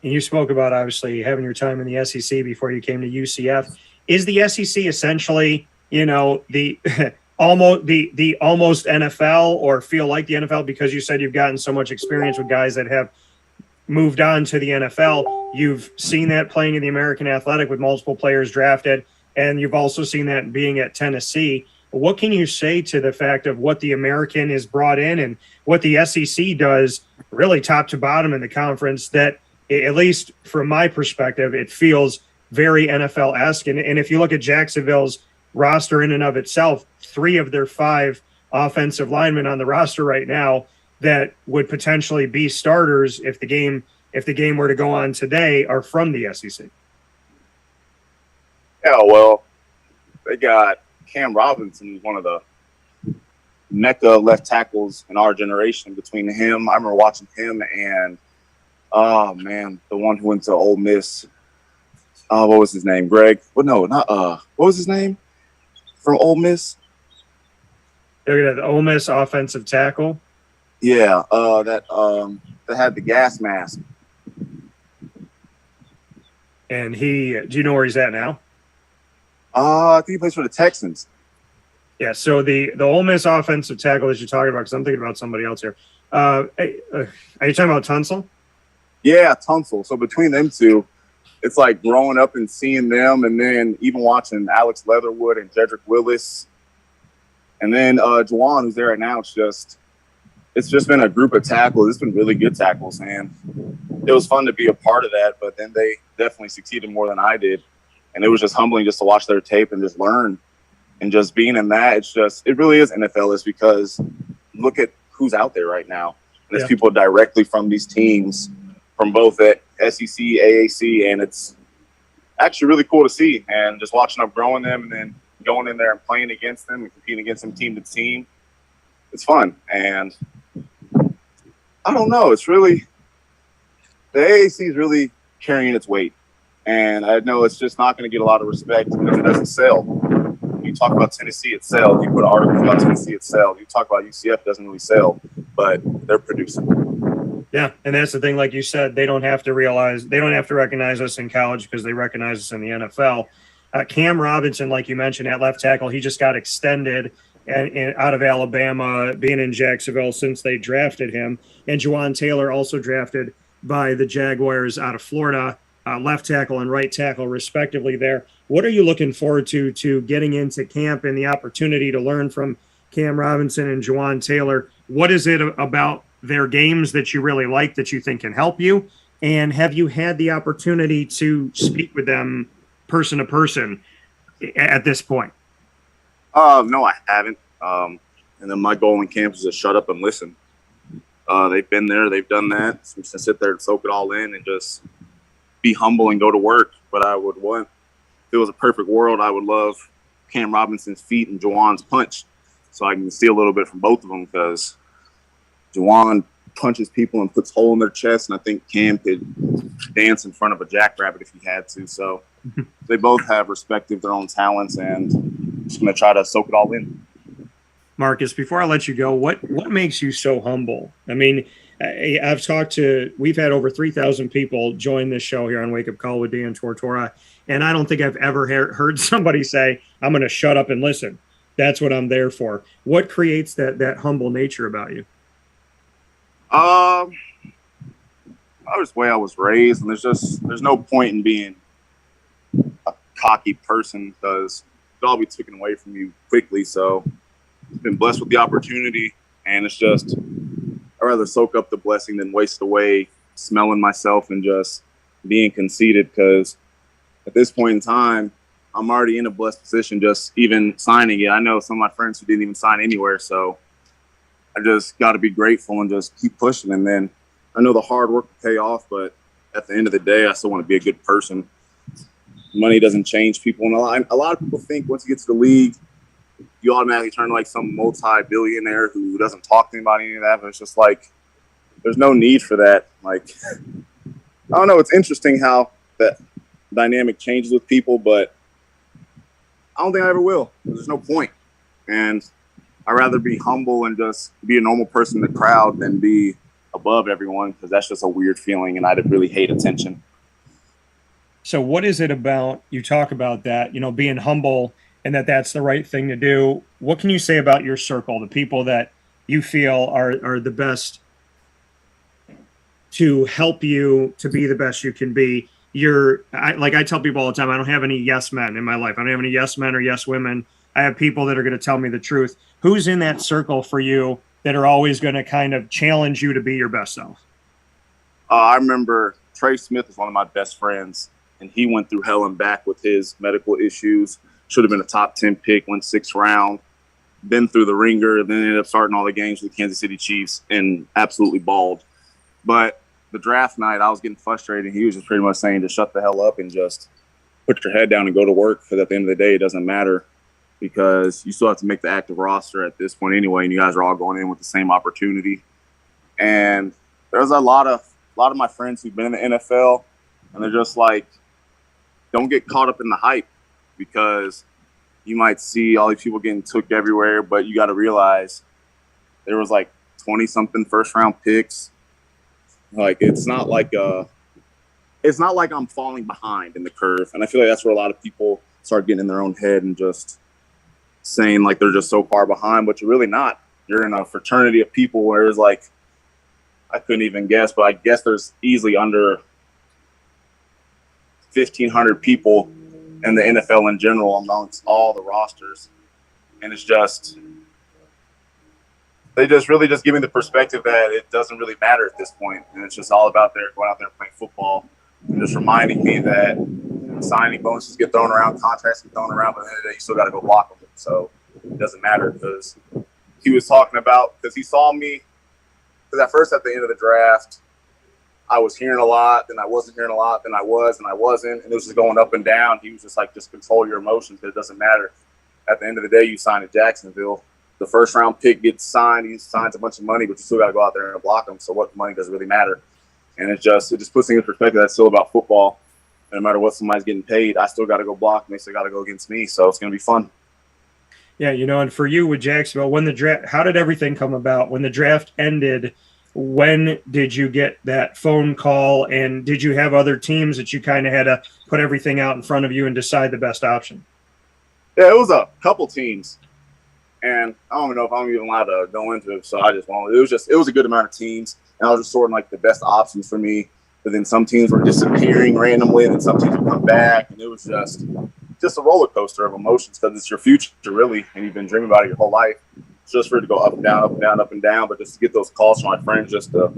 Speaker 1: And you spoke about obviously having your time in the SEC before you came to UCF. Is the SEC essentially, the almost NFL, or feel like the NFL, because you said you've gotten so much experience with guys that have moved on to the NFL? You've seen that playing in the American Athletic with multiple players drafted, and you've also seen that being at Tennessee. What can you say to the fact of what the American is brought in and what the SEC does really top to bottom in the conference, that at least from my perspective, it feels very NFL-esque? And if you look at Jacksonville's roster in and of itself, 3 of their 5 offensive linemen on the roster right now that would potentially be starters if the game were to go on today are from the SEC.
Speaker 7: Yeah, well, they got Cam Robinson, who's one of the mecca left tackles in our generation. Between him, I remember watching him and, the one who went to Ole Miss. What was his name? Greg? Well, no, not what was his name from Ole Miss?
Speaker 1: They're gonna have the Ole Miss offensive tackle.
Speaker 7: Yeah, that had the gas mask.
Speaker 1: And do you know where he's at now?
Speaker 7: I think he plays for the Texans.
Speaker 1: Yeah, so the Ole Miss offensive tackle that you're talking about, because I'm thinking about somebody else here. Are you talking about Tunsil?
Speaker 7: Yeah, Tunsil. So between them two, it's like growing up and seeing them, and then even watching Alex Leatherwood and Jedrick Willis, and then Juwan, who's there right now. It's just been a group of tackles. It's been really good tackles, and it was fun to be a part of that. But then they definitely succeeded more than I did, and it was just humbling just to watch their tape and just learn. And just being in that, it really is NFL-ish, because look at who's out there right now. And it's people directly from these teams, from both at SEC, AAC, and it's actually really cool to see. And just watching them growing them and then going in there and playing against them and competing against them team to team, it's fun. And I don't know, it's really – the AAC is really carrying its weight. And I know it's just not going to get a lot of respect because it doesn't sell. You talk about Tennessee, it sells. You put articles about Tennessee, it sells. You talk about UCF, doesn't really sell, but they're producing.
Speaker 1: Yeah, and that's the thing. Like you said, they don't have to recognize us in college because they recognize us in the NFL. Cam Robinson, like you mentioned, at left tackle, he just got extended and out of Alabama, being in Jacksonville since they drafted him. And Juwan Taylor also drafted by the Jaguars out of Florida, left tackle and right tackle respectively there. What are you looking forward to getting into camp and the opportunity to learn from Cam Robinson and Juwan Taylor? What is it about their games that you really like that you think can help you? And have you had the opportunity to speak with them person to person at this point?
Speaker 7: No, I haven't. And then my goal in camp is to shut up and listen. They've been there, they've done that. So just to sit there and soak it all in and just be humble and go to work. But I would want, if it was a perfect world, I would love Cam Robinson's feet and Juwan's punch, so I can see a little bit from both of them, because Juwan punches people and puts hole in their chest, and I think Cam could dance in front of a jackrabbit if he had to. So they both have respect of their own talents, and I'm just going to try to soak it all in.
Speaker 1: Marcus, before I let you go, what makes you so humble? I mean, we've had over 3,000 people join this show here on Wake Up Call with Dan Tortora, and I don't think I've ever heard somebody say, I'm going to shut up and listen. That's what I'm there for. What creates that humble nature about you?
Speaker 7: That was the way I was raised, and there's no point in being a cocky person, because it'll all be taken away from you quickly. So I've been blessed with the opportunity, and it's just, I'd rather soak up the blessing than waste away smelling myself and just being conceited, because at this point in time, I'm already in a blessed position just even signing it. I know some of my friends who didn't even sign anywhere, so I just got to be grateful and just keep pushing. And then I know the hard work will pay off, but at the end of the day, I still want to be a good person. Money doesn't change people. And a lot of people think once you get to the league, you automatically turn like some multi-billionaire who doesn't talk to anybody, any of that. But it's just like, there's no need for that. Like, I don't know. It's interesting how that dynamic changes with people, but I don't think I ever will. There's no point. And I'd rather be humble and just be a normal person in the crowd than be above everyone, because that's just a weird feeling, and I really hate attention.
Speaker 1: So what is it about, you talk about that, being humble and that's the right thing to do. What can you say about your circle, the people that you feel are the best to help you to be the best you can be? I tell people all the time, I don't have any yes men in my life. I don't have any yes men or yes women. I have people that are going to tell me the truth. Who's in that circle for you that are always going to kind of challenge you to be your best self?
Speaker 7: I remember Trey Smith was one of my best friends, and he went through hell and back with his medical issues. Should have been a top 10 pick, went 6th round, been through the ringer, then ended up starting all the games with the Kansas City Chiefs and absolutely balled. But the draft night, I was getting frustrated. He was just pretty much saying to shut the hell up and just put your head down and go to work, because at the end of the day, it doesn't matter, because you still have to make the active roster at this point anyway, and you guys are all going in with the same opportunity. And there's a lot of my friends who've been in the NFL, and they're just like, don't get caught up in the hype, because you might see all these people getting took everywhere, but you got to realize there was like 20-something first-round picks. Like, it's not like I'm falling behind in the curve, and I feel like that's where a lot of people start getting in their own head and just saying like they're just so far behind, but you're really not. You're in a fraternity of people where it's like, I couldn't even guess, but I guess there's easily under 1,500 people in the NFL in general amongst all the rosters. And it's just, they just really just give me the perspective that it doesn't really matter at this point. And it's just all about going out there and playing football, and just reminding me that signing bonuses get thrown around, contracts get thrown around, but at the end of the day, you still got to go block them. So it doesn't matter, because he was talking about, because he saw me, because at first at the end of the draft, I was hearing a lot, then I wasn't hearing a lot, then I was, and I wasn't, and it was just going up and down. He was just like, just control your emotions, because it doesn't matter. At the end of the day, you sign at Jacksonville. The first-round pick gets signed. He signs a bunch of money, but you still got to go out there and block him. So what money doesn't really matter? And it just puts things in perspective. That's still about football. And no matter what somebody's getting paid, I still got to go block, and they still got to go against me. So it's going to be fun.
Speaker 1: Yeah, and for you with Jacksonville, when the draft, how did everything come about? When the draft ended, when did you get that phone call, and did you have other teams that you kind of had to put everything out in front of you and decide the best option?
Speaker 7: Yeah, it was a couple teams, and I don't even know if I'm even allowed to go into it, so I just won't. It was a good amount of teams, and I was just sorting like the best options for me. But then some teams were disappearing randomly, and then some teams would come back, and it was just a roller coaster of emotions, because it's your future, really, and you've been dreaming about it your whole life. It's just for it to go up and down, up and down, up and down, but just to get those calls from my friends just to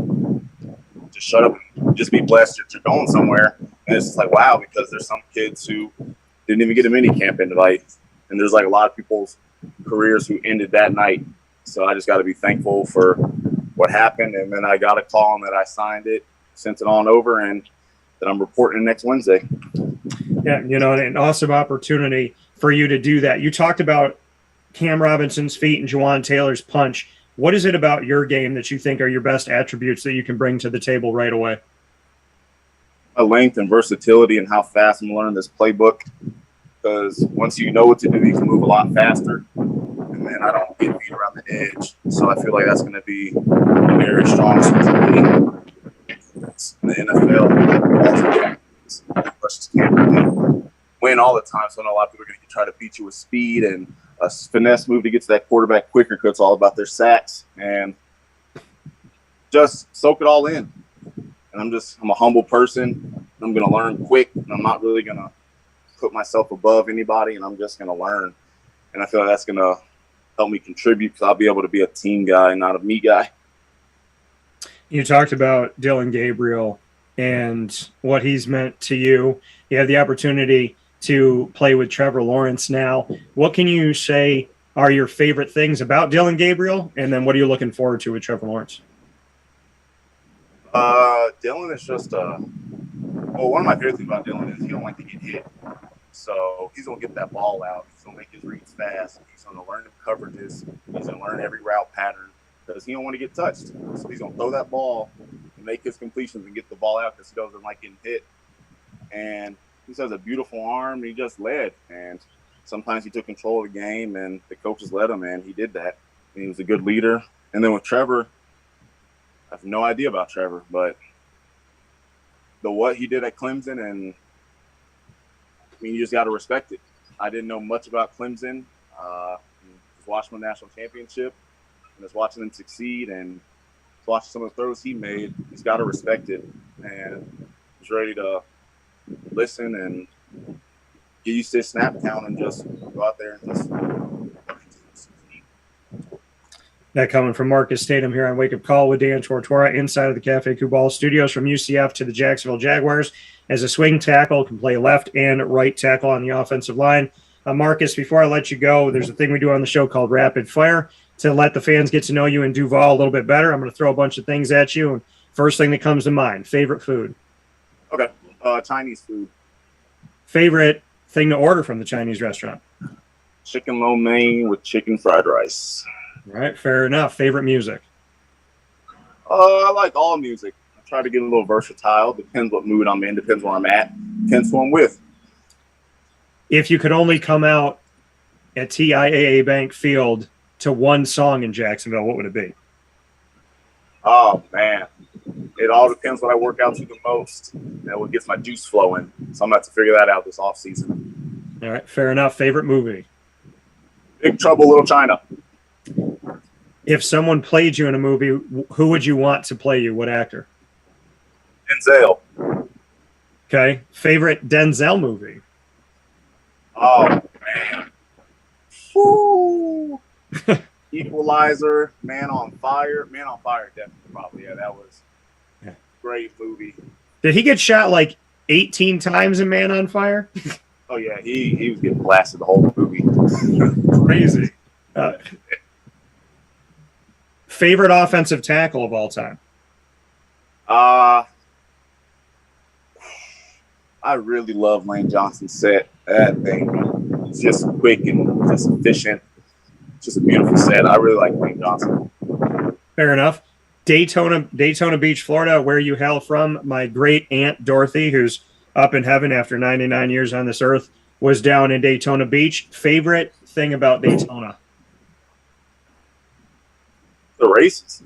Speaker 7: shut up and just be blessed that you're going somewhere. And it's just like, wow, because there's some kids who didn't even get a mini camp invite, and there's like a lot of people's careers who ended that night. So I just got to be thankful for what happened, and then I got a call and that I signed it, sent it on over, and that I'm reporting next Wednesday.
Speaker 1: Yeah, an awesome opportunity for you to do that. You talked about Cam Robinson's feet and Juwan Taylor's punch. What is it about your game that you think are your best attributes that you can bring to the table right away?
Speaker 7: My length and versatility, and how fast I'm learning this playbook. Because once you know what to do, you can move a lot faster. And then I don't get beat around the edge. So I feel like that's going to be a very strong in the NFL. Just can't really win all the time. So I know a lot of people are going to try to beat you with speed and a finesse move to get to that quarterback quicker, because it's all about their sacks. And just soak it all in. And I'm a humble person. I'm going to learn quick, and I'm not really going to put myself above anybody, and I'm just going to learn. And I feel like that's going to help me contribute, because I'll be able to be a team guy, not a me guy.
Speaker 1: You talked about Dylan Gabriel and what he's meant to you. You have the opportunity to play with Trevor Lawrence now. What can you say are your favorite things about Dylan Gabriel, and then what are you looking forward to with Trevor Lawrence?
Speaker 7: Dylan is just one of my favorite things about Dylan is he don't like to get hit. So he's going to get that ball out. He's going to make his reads fast. He's going to learn the coverages. He's going to learn every route pattern, because he don't want to get touched. So he's going to throw that ball and make his completions and get the ball out, because he doesn't like getting hit. And he just has a beautiful arm, and he just led. And sometimes he took control of the game, and the coaches let him, and he did that. He was a good leader. And then with Trevor, I have no idea about Trevor, but what he did at Clemson, and I mean, you just got to respect it. I didn't know much about Clemson. Just watching the national championship and just watching them succeed and watching some of the throws he made. He's got to respect it, and he's ready to listen and get used to his snap count and just go out there and just.
Speaker 1: That coming from Marcus Tatum here on Wake Up Call with Dan Tortora inside of the Cafe Kubal studios from UCF to the Jacksonville Jaguars. As a swing tackle, can play left and right tackle on the offensive line. Marcus, before I let you go, there's a thing we do on the show called Rapid Fire to let the fans get to know you in Duval a little bit better. I'm going to throw a bunch of things at you. First thing that comes to mind, favorite food?
Speaker 7: Okay, Chinese food.
Speaker 1: Favorite thing to order from the Chinese restaurant?
Speaker 7: Chicken lo mein with chicken fried rice.
Speaker 1: All right, fair enough. Favorite music?
Speaker 7: I like all music. I try to get a little versatile. Depends what mood I'm in. Depends where I'm at. Depends who I'm with.
Speaker 1: If you could only come out at TIAA Bank Field to one song in Jacksonville, what would it be?
Speaker 7: Oh, man. It all depends what I work out to the most and what gets my juice flowing. So I'm going to have to figure that out this offseason.
Speaker 1: All right, fair enough. Favorite movie?
Speaker 7: Big Trouble, Little China.
Speaker 1: If someone played you in a movie, who would you want to play you? What actor?
Speaker 7: Denzel.
Speaker 1: Okay. Favorite Denzel movie?
Speaker 7: Oh, man. Woo. Equalizer, Man on Fire. Man on Fire, definitely, probably. Yeah, that was a great movie.
Speaker 1: Did he get shot like 18 times in Man on Fire?
Speaker 7: Oh, yeah. He was getting blasted the whole movie.
Speaker 1: Crazy. Favorite offensive tackle of all time?
Speaker 7: I really love Lane Johnson's set. That thing is just quick and just efficient. Just a beautiful set. I really like Lane Johnson.
Speaker 1: Fair enough. Daytona Beach, Florida, where you hail from. My great aunt Dorothy, who's up in heaven after 99 years on this earth, was down in Daytona Beach. Favorite thing about Daytona?
Speaker 7: The races.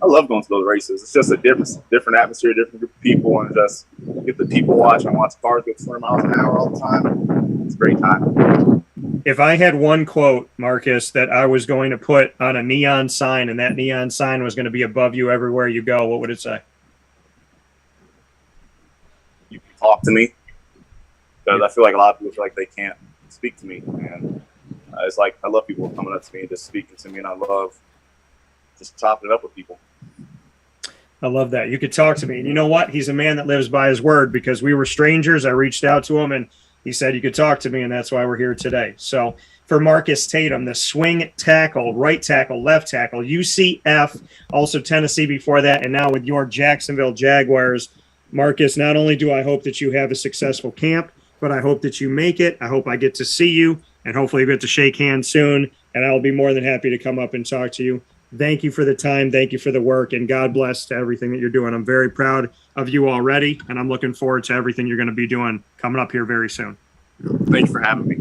Speaker 7: I love going to those races. It's just a different atmosphere, different group of people, and just get the people watch and watch cars go 4 miles an hour all the time. It's a great time.
Speaker 1: If I had one quote, Marcus, that I was going to put on a neon sign, and that neon sign was going to be above you everywhere you go, what would it say?
Speaker 7: You can talk to me. Because I feel like a lot of people feel like they can't speak to me. And it's like I love people coming up to me and just speaking to me, and I love just chopping it up with people.
Speaker 1: I love that. You could talk to me. And you know what? He's a man that lives by his word, because we were strangers. I reached out to him, and he said you could talk to me, and that's why we're here today. So for Marcus Tatum, the swing tackle, right tackle, left tackle, UCF, also Tennessee before that, and now with your Jacksonville Jaguars. Marcus, not only do I hope that you have a successful camp, but I hope that you make it. I hope I get to see you, and hopefully we get to shake hands soon, and I'll be more than happy to come up and talk to you. Thank you for the time. Thank you for the work, and God bless to everything that you're doing. I'm very proud of you already, and I'm looking forward to everything you're going to be doing coming up here very soon.
Speaker 7: Thank you for having me.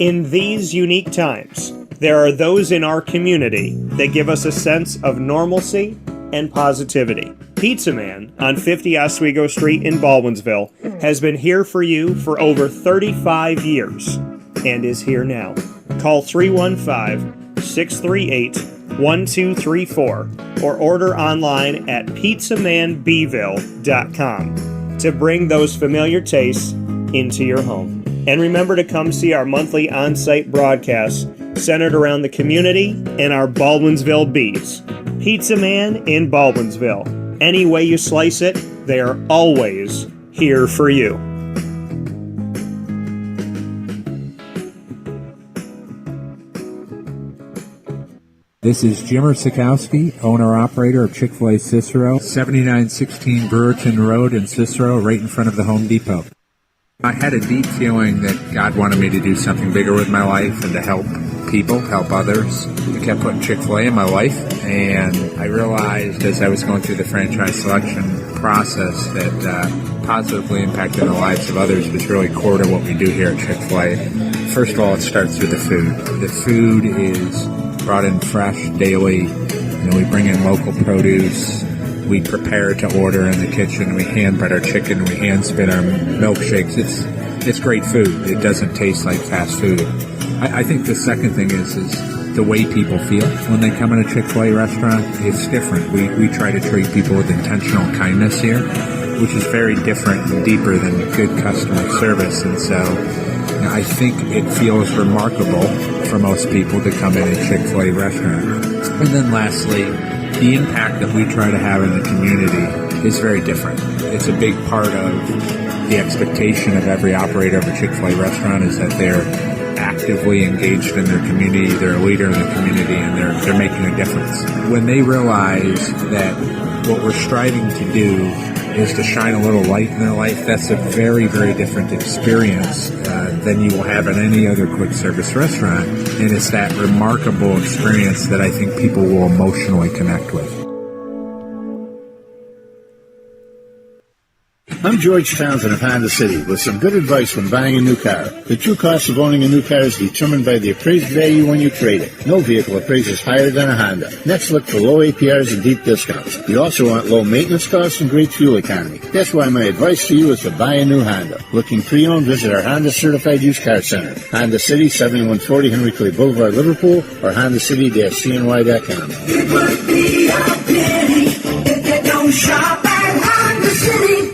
Speaker 1: In these unique times, there are those in our community that give us a sense of normalcy and positivity. Pizza Man on 50 Oswego Street in Baldwinsville has been here for you for over 35 years and is here now. Call 315-638-1234 or order online at pizzamanbville.com to bring those familiar tastes into your home. And remember to come see our monthly on-site broadcasts centered around the community and our Baldwinsville beats. Pizza Man in Baldwinsville. Any way you slice it, they are always here for you.
Speaker 8: This is Jimmer Sikowski, owner-operator of Chick-fil-A Cicero, 7916 Brewerton Road in Cicero, right in front of the Home Depot. I had a deep feeling that God wanted me to do something bigger with my life and to help people, help others. I kept putting Chick-fil-A in my life, and I realized as I was going through the franchise selection process that positively impacted the lives of others was really core to what we do here at Chick-fil-A. First of all, it starts with the food. The food is brought in fresh daily. We bring in local produce. We prepare to order in the kitchen. We hand bread our chicken. We hand spin our milkshakes. It's great food. It doesn't taste like fast food. I think the second thing is the way people feel when they come in a Chick-fil-A restaurant. It's different. We try to treat people with intentional kindness here, which is very different and deeper than good customer service. And so I think it feels remarkable for most people to come in a Chick-fil-A restaurant. And then lastly, the impact that we try to have in the community is very different. It's a big part of the expectation of every operator of a Chick-fil-A restaurant is that they're actively engaged in their community, they're a leader in the community, and they're making a difference. When they realize that what we're striving to do is to shine a little light in their life, that's a very, very different experience than you will have at any other quick service restaurant. And it's that remarkable experience that I think people will emotionally connect with.
Speaker 9: I'm George Townsend of Honda City with some good advice when buying a new car. The true cost of owning a new car is determined by the appraised value when you trade it. No vehicle appraises higher than a Honda. Next, look for low APRs and deep discounts. You also want low maintenance costs and great fuel economy. That's why my advice to you is to buy a new Honda. Looking pre-owned, visit our Honda Certified Used Car Center. Honda City, 7140 Henry Clay Boulevard, Liverpool, or HondaCity-CNY.com.
Speaker 10: It would be a pity if you don't shop at Honda City.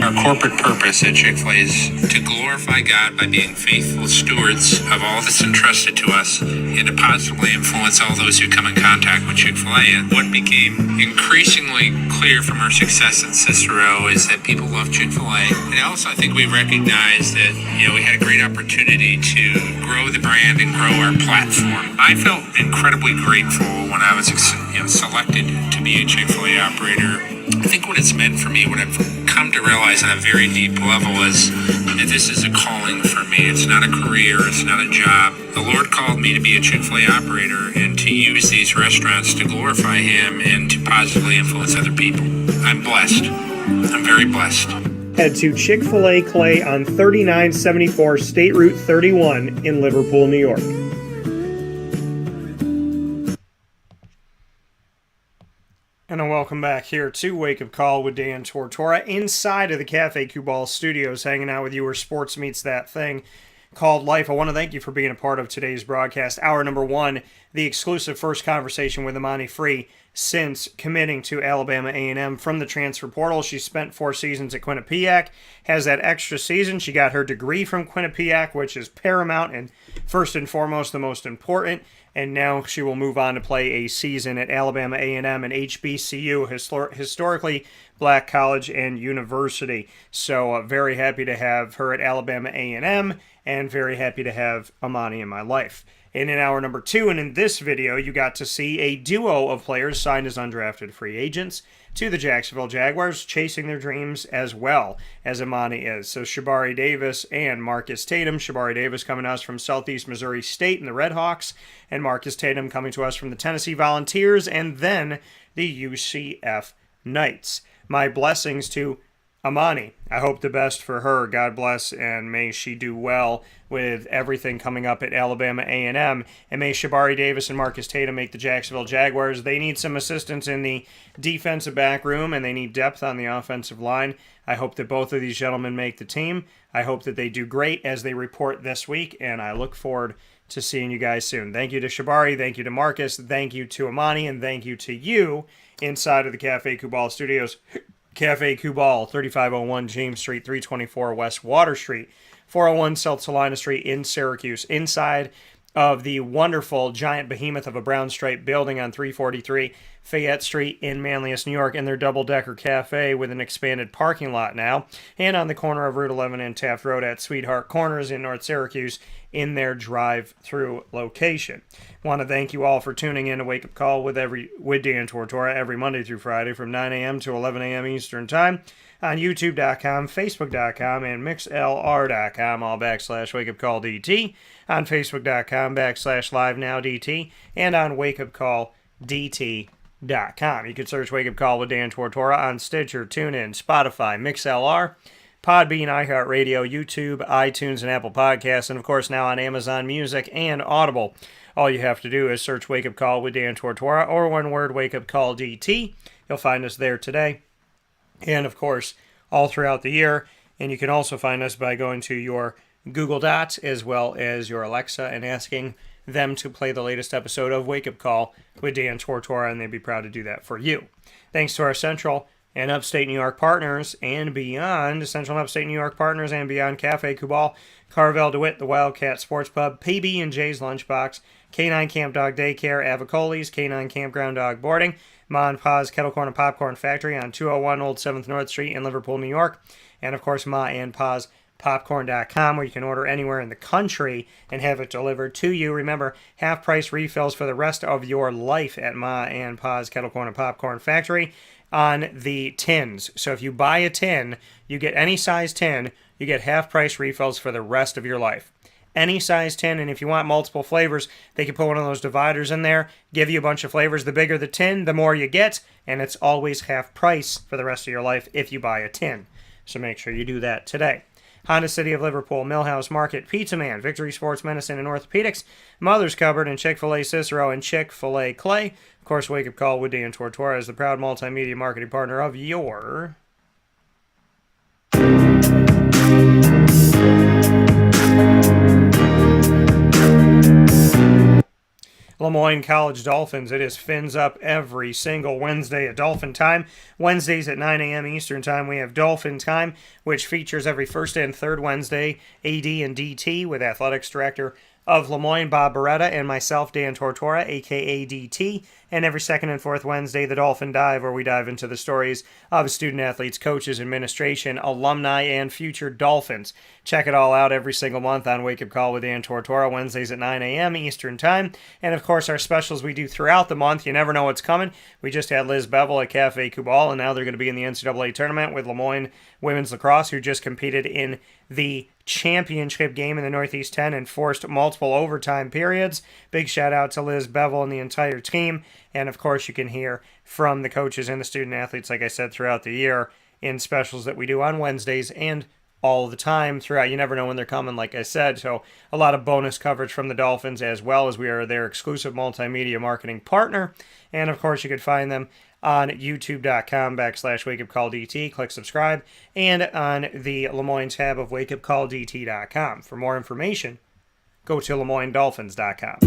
Speaker 11: Our corporate purpose at Chick-fil-A is to glorify God by being faithful stewards of all that's entrusted to us and to positively influence all those who come in contact with Chick-fil-A. And what became increasingly clear from our success in Cicero is that people love Chick-fil-A. And also I think we recognized that, we had a great opportunity to grow the brand and grow our platform. I felt incredibly grateful when I was selected to be a Chick-fil-A operator. I think what it's meant for me, what I've come to realize on a very deep level is that this is a calling for me. It's not a career. It's not a job. The Lord called me to be a Chick-fil-A operator and to use these restaurants to glorify Him and to positively influence other people. I'm blessed. I'm very blessed.
Speaker 1: Head to Chick-fil-A Clay on 3974 State Route 31 in Liverpool, New York. And welcome back here to Wake Up Call with Dan Tortora inside of the Cafe Kubal studios, hanging out with you where sports meets that thing called life. I want to thank you for being a part of today's broadcast. Hour number one, the exclusive first conversation with Amani Free since committing to Alabama A&M from the transfer portal. She spent 4 seasons at Quinnipiac, has that extra season. She got her degree from Quinnipiac, which is paramount and first and foremost the most important. And now she will move on to play a season at Alabama A&M and HBCU, historically black college and university. So very happy to have her at Alabama A&M and very happy to have Amani in my life. And in hour number two, and in this video, you got to see a duo of players signed as undrafted free agents to the Jacksonville Jaguars, chasing their dreams as well as Amani is. So Shabari Davis and Marcus Tatum. Shabari Davis coming to us from Southeast Missouri State and the Red Hawks, and Marcus Tatum coming to us from the Tennessee Volunteers and then the UCF Knights. My blessings to Amani. I hope the best for her. God bless, and may she do well with everything coming up at Alabama A&M. And may Shabari Davis and Marcus Tatum make the Jacksonville Jaguars. They need some assistance in the defensive back room, and they need depth on the offensive line. I hope that both of these gentlemen make the team. I hope that they do great as they report this week, and I look forward to seeing you guys soon. Thank you to Shabari, thank you to Marcus, thank you to Amani, and thank you to you inside of the Cafe Kubal studios. Cafe Kubal, 3501 James Street, 324 West Water Street, 401 South Salina Street in Syracuse, inside of the wonderful giant behemoth of a brown stripe building on 343 Fayette Street in Manlius, New York, in their double-decker cafe with an expanded parking lot now, and on the corner of Route 11 and Taft Road at Sweetheart Corners in North Syracuse in their drive-through location. Want to thank you all for tuning in to Wake Up Call with Dan Tortora every Monday through Friday from 9 a.m. to 11 a.m. Eastern Time on YouTube.com, Facebook.com, and MixLR.com, all /WakeUpCallDT, on Facebook.com /LiveNowDT, and on WakeUpCall You can search Wake Up Call with Dan Tortora on Stitcher, TuneIn, Spotify, MixLR, Podbean, iHeartRadio, YouTube, iTunes, and Apple Podcasts, and of course now on Amazon Music and Audible. All you have to do is search Wake Up Call with Dan Tortora, or one word, Wake Up Call DT. You'll find us there today, and of course all throughout the year. And you can also find us by going to your Google Dots as well as your Alexa and asking them to play the latest episode of Wake Up Call with Dan Tortora, and they'd be proud to do that for you. Thanks to our Central and Upstate New York partners and beyond, Central and Upstate New York partners and beyond, Cafe Kubal, Carvel DeWitt, the Wildcat Sports Pub, PB&J's Lunchbox, Canine Camp Dog Daycare, Avicoli's, Canine Campground Dog Boarding, Ma and Pa's Kettle Corn and Popcorn Factory on 201 Old 7th North Street in Liverpool, New York, and of course Ma and Pa's Popcorn.com, where you can order anywhere in the country and have it delivered to you. Remember, half-price refills for the rest of your life at Ma and Pa's Kettle Corn and Popcorn Factory on the tins. So if you buy a tin, you get any size tin, you get half-price refills for the rest of your life. Any size tin, and if you want multiple flavors, they can put one of those dividers in there, give you a bunch of flavors. The bigger the tin, the more you get, and it's always half price for the rest of your life if you buy a tin. So make sure you do that today. Honda City of Liverpool, Millhouse Market, Pizza Man, Victory Sports Medicine and Orthopedics, Mother's Cupboard, and Chick-fil-A Cicero and Chick-fil-A Clay. Of course, Wake Up Call with Dan Tortora is the proud multimedia marketing partner of your Lemoyne College Dolphins. It is Fins Up every single Wednesday at Dolphin Time. Wednesdays at 9 a.m. Eastern Time, we have Dolphin Time, which features every first and third Wednesday AD and DT with Athletics Director of Lemoyne, Bob Beretta, and myself, Dan Tortora, a.k.a. DT. And every second and fourth Wednesday, the Dolphin Dive, where we dive into the stories of student-athletes, coaches, administration, alumni, and future Dolphins. Check it all out every single month on Wake Up Call with Dan Tortora, Wednesdays at 9 a.m. Eastern Time. And, of course, our specials we do throughout the month. You never know what's coming. We just had Liz Bevel at Cafe Kubal, and now they're going to be in the NCAA tournament with Lemoyne Women's Lacrosse, who just competed in the championship game in the Northeast 10 and forced multiple overtime periods. Big shout out to Liz Bevel and the entire team. And of course, you can hear from the coaches and the student athletes, like I said, throughout the year in specials that we do on Wednesdays and all the time throughout. You never know when they're coming, like I said. So a lot of bonus coverage from the Dolphins, as well as we are their exclusive multimedia marketing partner. And of course, you can find them on youtube.com/wakeupcalldt. Click subscribe, and on the Lemoyne tab of wakeupcalldt.com. For more information, go to LemoyneDolphins.com.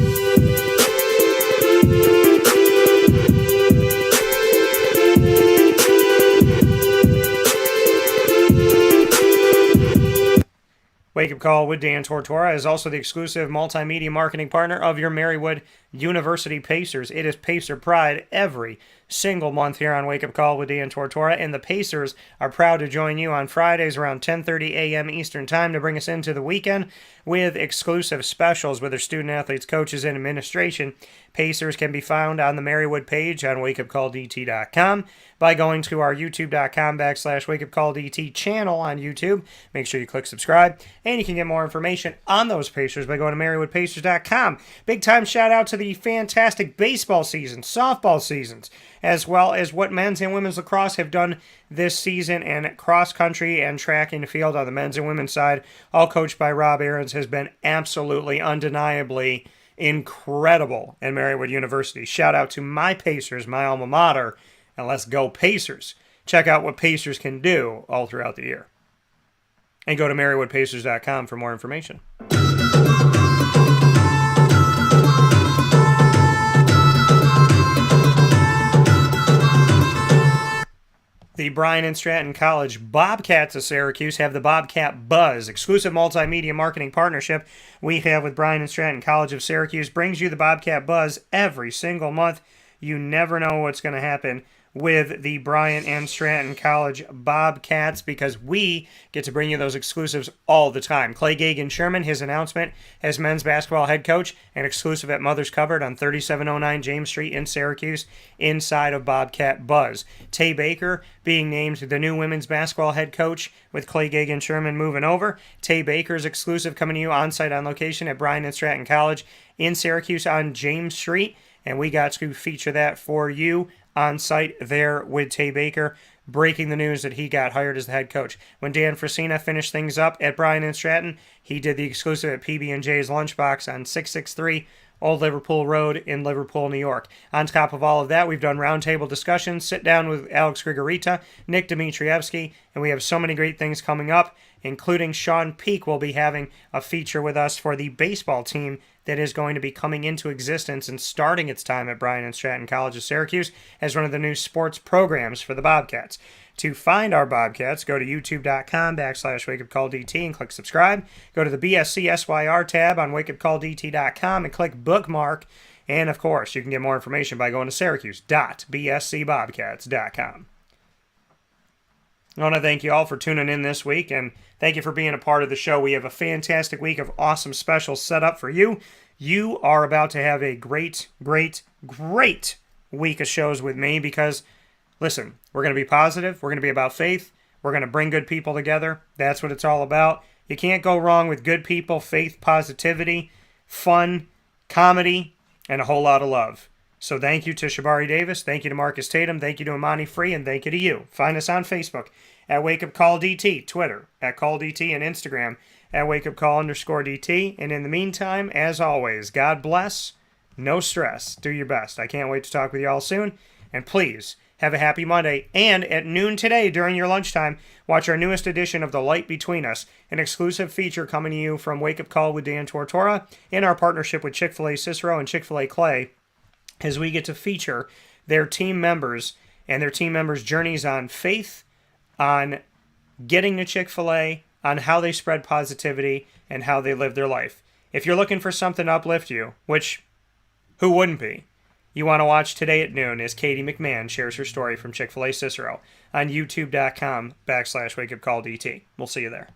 Speaker 1: Wake Up Call with Dan Tortora is also the exclusive multimedia marketing partner of your Marywood University Pacers. It is Pacer Pride every single month here on Wake Up Call with Dan Tortora, and the Pacers are proud to join you on Fridays around 10:30 a.m. Eastern Time to bring us into the weekend with exclusive specials with their student athletes, coaches, and administration. Pacers can be found on the Marywood page on wakeupcalldt.com by going to our youtube.com/wakeupcalldt channel on YouTube. Make sure you click subscribe, and you can get more information on those Pacers by going to marywoodpacers.com. Big time shout out to the fantastic baseball season, softball seasons, as well as what men's and women's lacrosse have done this season, and cross country and track and field on the men's and women's side, all coached by Rob Aarons, has been absolutely, undeniably incredible at Marywood University. Shout out to my Pacers, my alma mater, and let's go Pacers. Check out what Pacers can do all throughout the year. And go to marywoodpacers.com for more information. The Bryan and Stratton College Bobcats of Syracuse have the Bobcat Buzz, exclusive multimedia marketing partnership we have with Bryan and Stratton College of Syracuse. Brings you the Bobcat Buzz every single month. You never know what's going to happen with the Bryan and Stratton College Bobcats, because we get to bring you those exclusives all the time. Clay Gagan-Sherman, his announcement as men's basketball head coach, and exclusive at Mother's Cupboard on 3709 James Street in Syracuse, inside of Bobcat Buzz. Tay Baker being named the new women's basketball head coach with Clay Gagan-Sherman moving over. Tay Baker's exclusive coming to you on-site on location at Bryan and Stratton College in Syracuse on James Street. and we got to feature that for you on site there with Tay Baker, breaking the news that he got hired as the head coach. When Dan Frisina finished things up at Bryan and Stratton, he did the exclusive at PB&J's Lunchbox on 663 Old Liverpool Road in Liverpool, New York. On top of all of that, we've done roundtable discussions, sit down with Alex Grigorita, Nick Dimitrievsky, and we have so many great things coming up, including Sean Peake will be having a feature with us for the baseball team that is going to be coming into existence and starting its time at Bryan and Stratton College of Syracuse as one of the new sports programs for the Bobcats. To find our Bobcats, go to youtube.com/wakeupcalldt and click subscribe. Go to the BSC-SYR tab on wakeupcalldt.com and click bookmark. And, of course, you can get more information by going to syracuse.bscbobcats.com. I want to thank you all for tuning in this week, and thank you for being a part of the show. We have a fantastic week of awesome specials set up for you. You are about to have a great, great, great week of shows with me because, listen, we're going to be positive. We're going to be about faith. We're going to bring good people together. That's what it's all about. You can't go wrong with good people, faith, positivity, fun, comedy, and a whole lot of love. So thank you to Shabari Davis. Thank you to Marcus Tatum. Thank you to Imani Free. And thank you to you. Find us on Facebook at WakeUpCallDT, Twitter at CallDT, and Instagram at WakeUpCall_DT. And in the meantime, as always, God bless. No stress. Do your best. I can't wait to talk with you all soon. And please, have a happy Monday. And at noon today, during your lunchtime, watch our newest edition of The Light Between Us, an exclusive feature coming to you from Wake Up Call with Dan Tortora in our partnership with Chick-fil-A Cicero and Chick-fil-A Clay, as we get to feature their team members and their team members' journeys on faith, on getting to Chick-fil-A, on how they spread positivity, and how they live their life. If you're looking for something to uplift you, which who wouldn't be, you want to watch today at noon as Katie McMahon shares her story from Chick-fil-A Cicero on youtube.com/wakeupcalldt. We'll see you there.